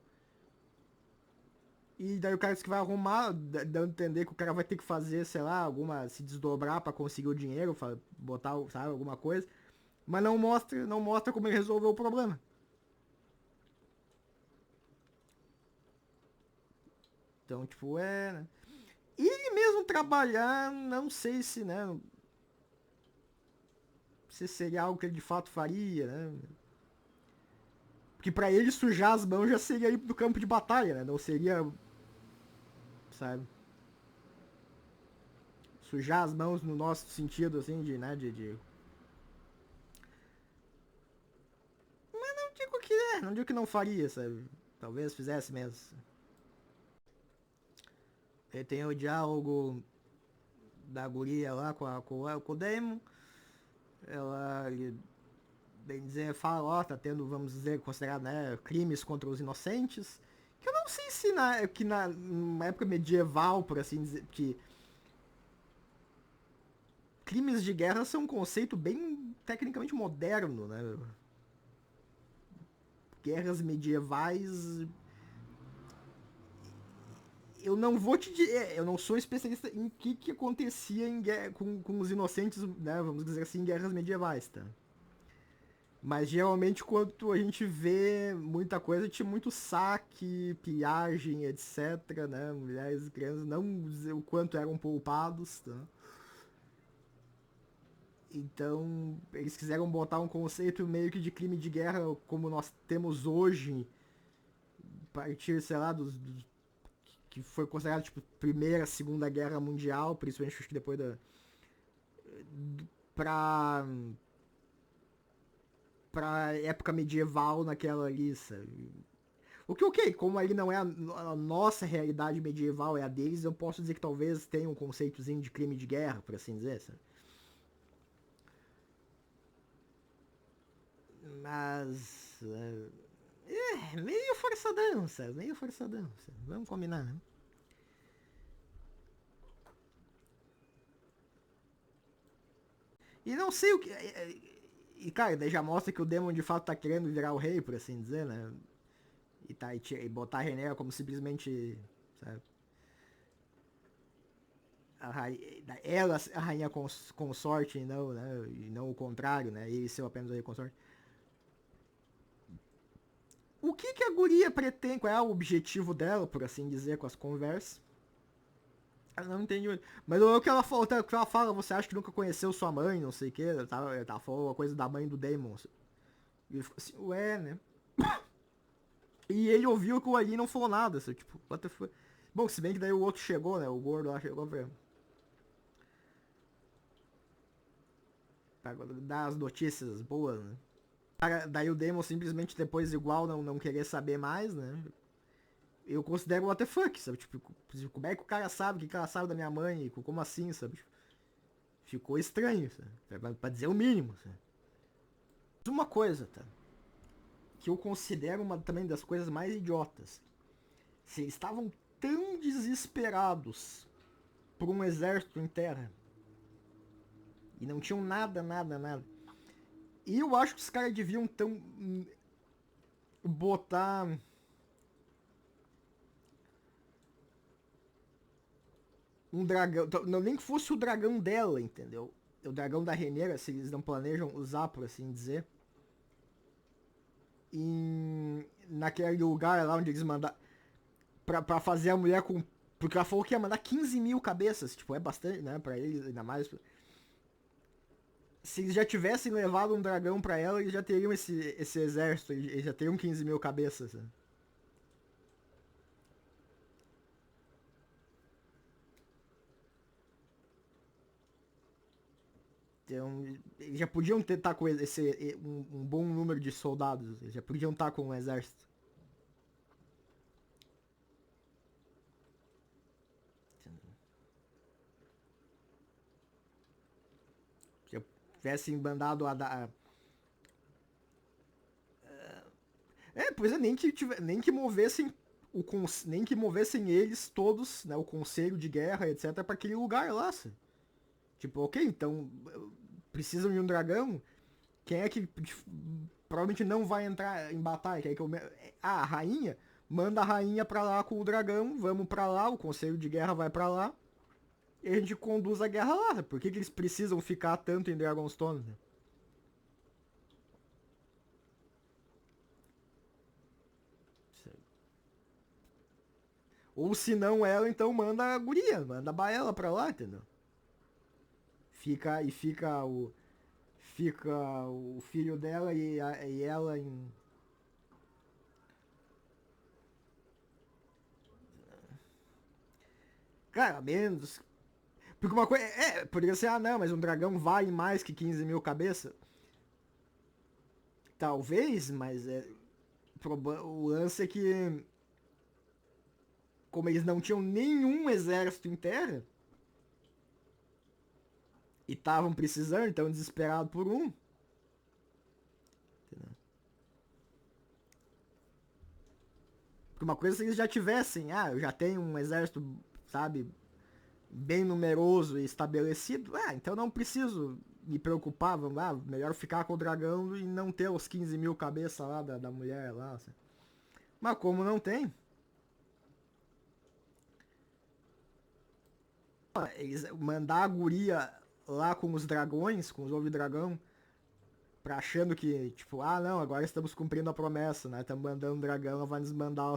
e daí o cara disse que vai arrumar, dando a entender que o cara vai ter que fazer, sei lá, se desdobrar pra conseguir o dinheiro, botar, sabe, alguma coisa. Mas não mostra como ele resolveu o problema. Então, tipo, né? E ele mesmo trabalhar, não sei se, né? Se seria algo que ele de fato faria, né? Porque pra ele sujar as mãos já seria ir pro campo de batalha, né? Não seria, sabe? Sujar as mãos no nosso sentido, assim, de, né? Não digo que não digo que não faria, sabe? Talvez fizesse mesmo. Ele tem o diálogo da guria lá com o Damon. Ela, bem dizer, fala, ó, tá tendo, vamos dizer, considerado, né, crimes contra os inocentes. Que eu não sei se numa época medieval, por assim dizer, que crimes de guerra são um conceito bem tecnicamente moderno, né? Guerras medievais. Eu não vou te dizer, eu não sou especialista em que acontecia com os inocentes, né? Vamos dizer assim, em guerras medievais, tá? Mas geralmente quando a gente vê muita coisa, tinha muito saque, pilhagem, etc, né? Mulheres e crianças, não dizer o quanto eram poupados, tá? Então, eles quiseram botar um conceito meio que de crime de guerra como nós temos hoje, a partir, sei lá, que foi considerado tipo Primeira, Segunda Guerra Mundial, principalmente acho que depois pra pra época medieval naquela ali, sabe? O que, ok, como ali não é a nossa realidade medieval, é a deles, eu posso dizer que talvez tenha um conceitozinho de crime de guerra, por assim dizer, sabe? Mas. Meio forçadão, sabe? Meio forçadão, sabe? Vamos combinar, né? E não sei o que. E, cara, daí já mostra que o Demon de fato tá querendo virar o rei, por assim dizer, né? E botar a Renera como simplesmente. Sabe? Ela a rainha consorte e não, né? E não o contrário, né? Ele ser apenas o rei consorte. O que a guria pretende? Qual é o objetivo dela, por assim dizer, com as conversas? Eu não entendi. Mas o que ela falou, o que ela fala, você acha que nunca conheceu sua mãe, não sei o que. Ela falou uma coisa da mãe do Damon. E ele ficou assim, ué, né? E ele ouviu que o Ali não falou nada, assim, tipo, what the fuck? Bom, se bem que daí o outro chegou, né? O gordo lá chegou pra dar as notícias boas, né? Daí o Damon simplesmente depois igual não querer saber mais, né? eu considero what the fuck, sabe? Tipo, como é que o cara sabe o que ela sabe da minha mãe? Como assim, sabe? Ficou estranho, sabe? Pra dizer o mínimo, sabe? Uma coisa, tá? Que eu considero uma também das coisas mais idiotas. Se eles estavam tão desesperados por um exército em terra e não tinham nada, nada, nada. E eu acho que os caras deviam tão botar um dragão, não nem que fosse o dragão dela, entendeu? O dragão da Renera, se eles não planejam usar, por assim dizer, naquele lugar lá onde eles mandaram pra fazer a mulher com. Porque ela falou que ia mandar 15 mil cabeças, tipo, é bastante, né, pra eles, ainda mais. Se eles já tivessem levado um dragão pra ela, eles já teriam esse exército, eles já teriam 15 mil cabeças. Né? Então, eles já podiam estar com um bom número de soldados, eles já podiam estar com um exército. Já tivessem mandado pois é, nem que movessem nem que movessem eles todos, né, o conselho de guerra, etc, para aquele lugar lá. Sabe? Tipo, ok, então precisam de um dragão. Quem é que provavelmente não vai entrar em batalha? Quem é que a rainha? Manda a rainha pra lá com o dragão, vamos pra lá, o conselho de guerra vai pra lá, e a gente conduz a guerra lá. Por que eles precisam ficar tanto em Dragonstone? Né? Ou se não ela, então manda a guria, manda a baela pra lá, entendeu? Fica o filho dela e ela em. Cara, menos. Porque uma coisa. Poderia ser, ah, não, mas um dragão vale mais que 15 mil cabeças. Talvez, mas o lance é que, como eles não tinham nenhum exército em terra, e estavam precisando, então desesperados por um. Entendeu? Porque uma coisa é se eles já tivessem, eu já tenho um exército, sabe, bem numeroso e estabelecido, então não preciso me preocupar, vamos lá, melhor ficar com o dragão e não ter os 15 mil cabeças lá da mulher lá. Assim. Mas como não tem, eles mandar a guria lá com os dragões, com os ovos de dragão, pra achando que, tipo, não, agora estamos cumprindo a promessa, né? Estamos mandando um dragão, ela vai nos mandar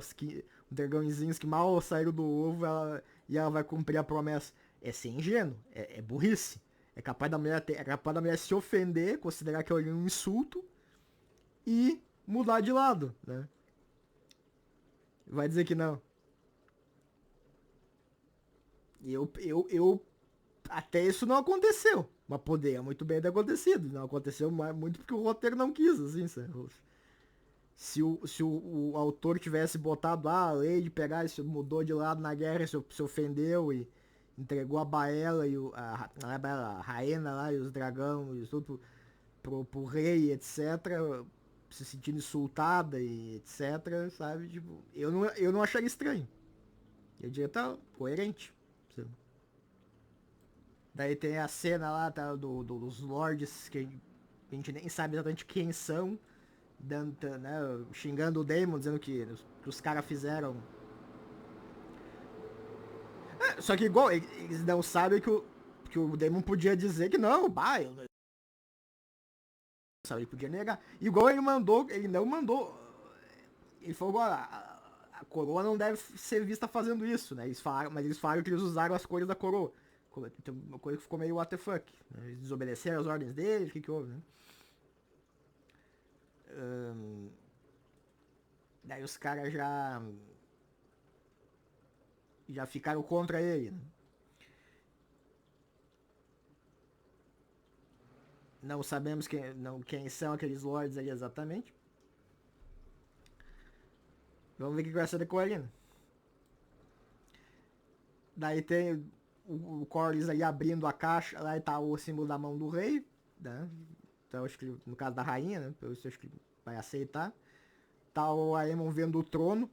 dragãozinhos que mal saíram do ovo e ela vai cumprir a promessa. É ser ingênuo, é burrice. É capaz da mulher se ofender, considerar que é um insulto e mudar de lado, né? Vai dizer que não. Eu até isso não aconteceu. Mas poderia muito bem ter acontecido. Não aconteceu muito porque o roteiro não quis, assim, sabe? Se o autor tivesse botado a lei de pegar, se mudou de lado na guerra, se ofendeu e entregou a Baela e a Raena lá e os dragões e tudo pro rei, etc., se sentindo insultada e etc., sabe? Tipo, eu não acharia estranho. Eu diria, tá coerente. Sabe? Daí tem a cena lá tá, dos lords que a gente nem sabe exatamente quem são, dando, né, xingando o Daemon, dizendo que os caras fizeram. Só que igual, eles não sabem que o Daemon podia dizer que não, eu não sabe, ele podia negar. Igual ele não mandou. Ele falou, a coroa não deve ser vista fazendo isso, né? Mas eles falaram que eles usaram as cores da coroa. Então, uma coisa que ficou meio what the fuck. Né? Eles desobedeceram as ordens dele, o que houve, né? Daí os caras já ficaram contra ele. Né? Não sabemos quem são aqueles lords ali exatamente. Vamos ver o que vai ser da Corina. Daí tem o Corlys ali abrindo a caixa, lá tá o símbolo da mão do rei, né? Então acho que no caso da rainha, né? Pelo isso acho que vai aceitar. Tá o Aemon vendo o trono.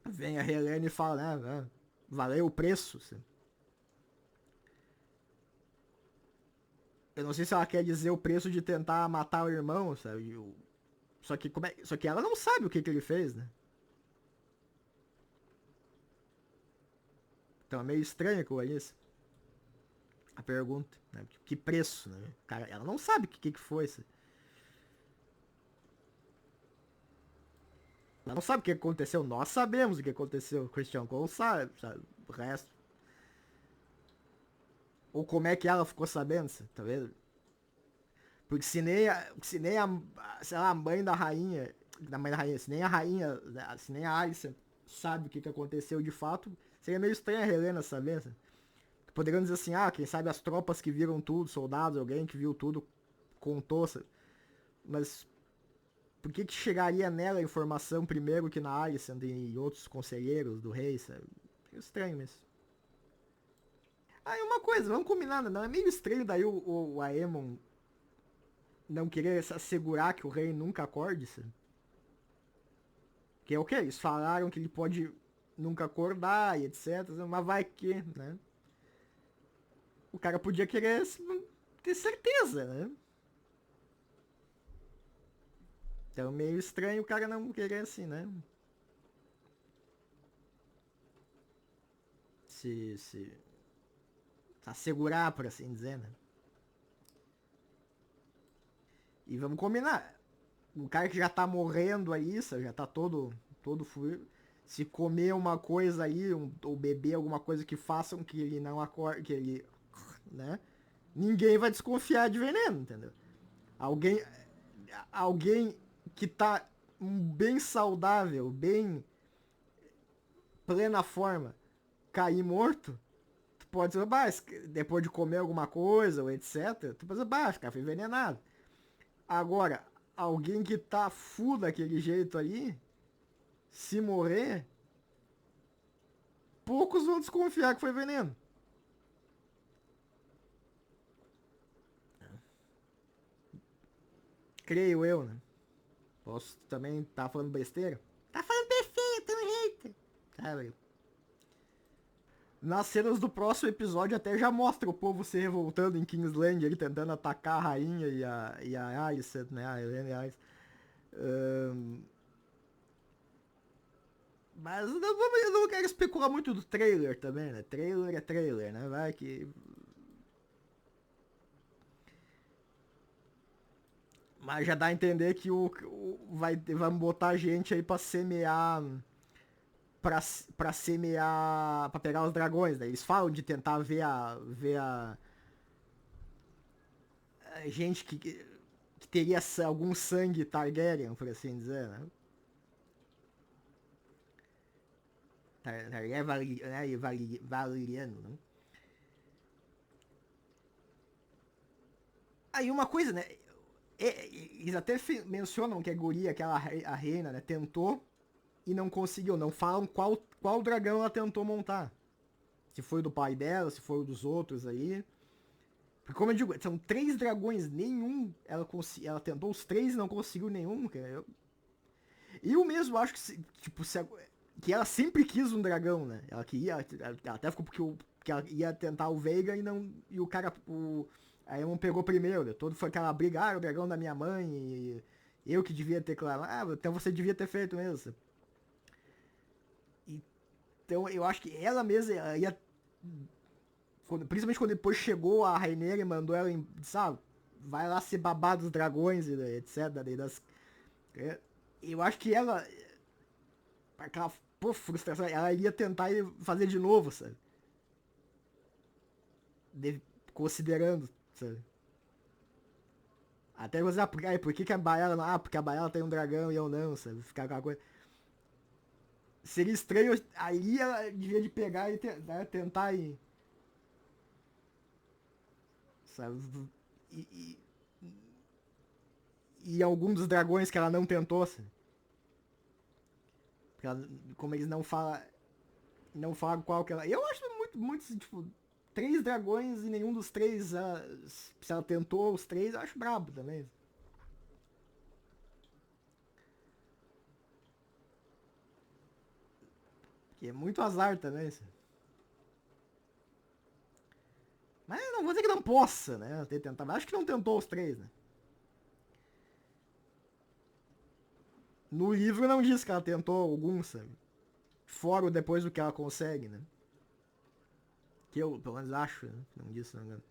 Vem a Helene e fala, né? Valeu o preço. Eu não sei se ela quer dizer o preço de tentar matar o irmão, sabe? Só que ela não sabe o que ele fez, né? Então é meio estranho com isso. A pergunta, né? Que preço, né? Cara, ela não sabe o que foi isso. Ela não sabe o que aconteceu. Nós sabemos o que aconteceu. Christian Cole sabe? O resto. Ou como é que ela ficou sabendo, tá vendo? Porque se nem a, sei lá, a mãe da rainha, se nem a rainha, se nem a Alice sabe o que aconteceu de fato, seria meio estranho a Helena saber. Sabe? Poderiam dizer assim, quem sabe as tropas que viram tudo, soldados, alguém que viu tudo, contou, sabe? Mas por que chegaria nela a informação primeiro que na Alicent e outros conselheiros do rei, sabe? É estranho isso. E uma coisa, vamos combinar, não é meio estranho daí o Aemon não querer assegurar que o rei nunca acorde, sabe? Que é o que? Eles falaram que ele pode nunca acordar e etc. Mas vai que, né? O cara podia querer ter certeza, né? Então meio estranho o cara não querer assim, né? Se assegurar, por assim dizer, né? E vamos combinar. O cara que já tá morrendo aí, já tá todo fluido. Se comer uma coisa aí, ou beber alguma coisa que façam que ele não acorde, que ele, né? Ninguém vai desconfiar de veneno, entendeu? Alguém, alguém que tá bem saudável, bem plena forma, cair morto, tu pode dizer, depois de comer alguma coisa, ou etc, tu pode dizer, esse cara foi envenenado. Agora, alguém que tá full daquele jeito ali, se morrer, poucos vão desconfiar que foi veneno. Creio eu, né? Posso também estar falando besteira. Tá falando besteira, tem um jeito. Sabe? Nas cenas do próximo episódio até já mostra o povo se revoltando em Kingsland, ele tentando atacar a rainha e a Alicent, né? A Helena e a Alicent. Mas eu não quero especular muito do trailer também, né? Trailer é trailer, né? Vai que. Mas já dá a entender que vamos botar gente aí pra semear. Pra semear. Pra pegar os dragões, né? Eles falam de tentar a gente que teria algum sangue Targaryen, por assim dizer, né? Targaryen valeriano, né? Aí uma coisa, né? Eles até mencionam que a guria, a reina, né, tentou e não conseguiu. Não falam qual dragão ela tentou montar. Se foi do pai dela, se foi dos outros aí. Porque, como eu digo, são 3 dragões, nenhum ela tentou os 3 e não conseguiu nenhum. Eu mesmo acho que, tipo, que ela sempre quis um dragão, né? Ela queria, ela até ficou porque ela ia tentar o Veiga e o cara, a Aemon pegou primeiro, né? Todo foi aquela briga, o dragão da minha mãe e eu que devia ter clamado, então você devia ter feito mesmo. Então eu acho que ela mesma ia, principalmente quando depois chegou a Rainha e mandou ela, sabe, vai lá ser babá dos dragões e etc. Eu acho que ela, aquela frustração, ela ia tentar fazer de novo, sabe? Considerando, sabe? Até você, por que a Baela, porque a Baela tem um dragão e eu não, sabe? Ficar aquela coisa. Seria estranho, aí ela devia de pegar e tentar ir, sabe? E, e algum dos dragões que ela não tentou, sabe? Ela, como eles não falam. Não falaram qual que ela. Eu acho muito, muito, assim, tipo, 3 dragões e nenhum dos três. Se ela tentou os três, eu acho brabo também. Que é muito azar também. Assim. Mas não vou dizer que não possa, né? Ter tentado. Acho que não tentou os três, né? No livro não diz que ela tentou algum, sabe? Fora ou depois do que ela consegue, né? Que eu, pelo menos, acho, né? Não disse, não.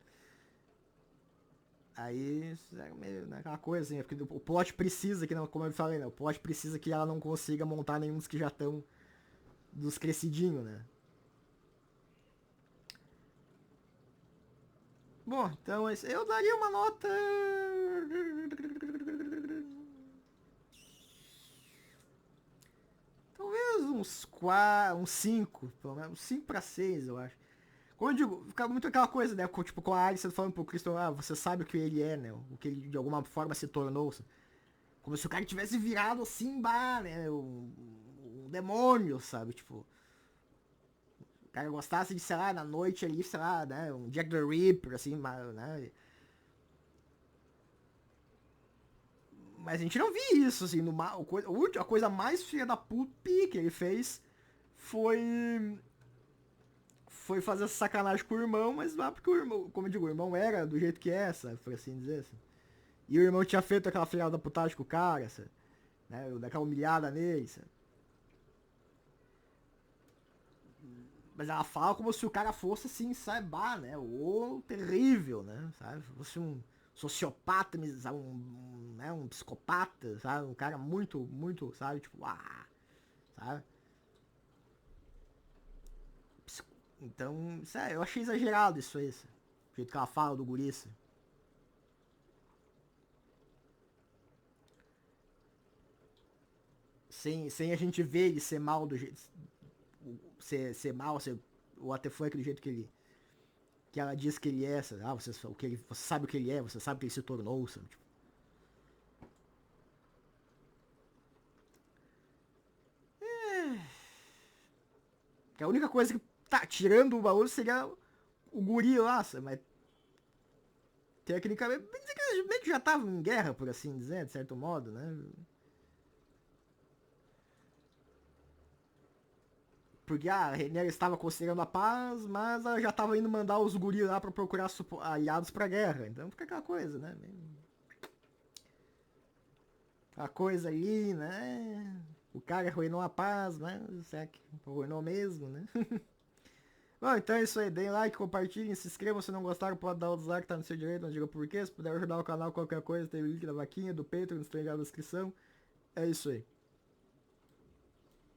Aí é meio aquela coisa assim, porque o plot precisa que não, como eu falei, né? O plot precisa que ela não consiga montar nenhum dos que já estão dos crescidinhos, né? Bom, então eu daria uma nota. Talvez uns 5, pelo menos 5 pra 6 eu acho. Como eu digo, fica muito aquela coisa, né? Tipo, com a Alice falando pro Christian, você sabe o que ele é, né? O que ele de alguma forma se tornou. Como se o cara tivesse virado assim, bah, né? Um demônio, sabe? Tipo, o cara gostasse de, sei lá, na noite ali, sei lá, né? Um Jack the Ripper, assim, né? Mas a gente não viu isso, assim, a coisa mais filha da puta que ele fez foi fazer essa sacanagem com o irmão, mas não é porque o irmão, como eu digo, o irmão era do jeito que é, sabe? Por assim dizer, assim. E o irmão tinha feito aquela filha da putagem com o cara, sabe? Né? Daquela humilhada nele, sabe? Mas ela fala como se o cara fosse assim, sabe? Bah, né? O terrível, né? Sabe? Fosse um sociopata, né? Um psicopata, sabe? Um cara muito, muito, sabe? Tipo, sabe? Então, sério, eu achei exagerado isso aí, sabe? O jeito que ela fala do guriça. Sem a gente ver ele ser mal do jeito. Ser mal, ser o Waterfunk do jeito que ela diz que ele é, sabe? Você sabe o que ele é, você sabe o que ele se tornou, sabe? Tipo, que a única coisa que tá tirando o baú seria o guri lá, sabe? Mas tecnicamente, meio que já tava em guerra, por assim dizer, de certo modo, né? Porque a Renera estava considerando a paz, mas ela já estava indo mandar os guri lá para procurar aliados pra guerra. Então fica aquela coisa, né? A coisa ali, né? O cara arruinou a paz, né? Será que arruinou mesmo, né? Bom, então é isso aí. Deem like, compartilhem, se inscrevam se não gostaram. Pode dar o dislike, tá no seu direito, não diga porquê. Se puder ajudar o canal, qualquer coisa, tem o link da vaquinha, do Patreon, está na descrição. É isso aí.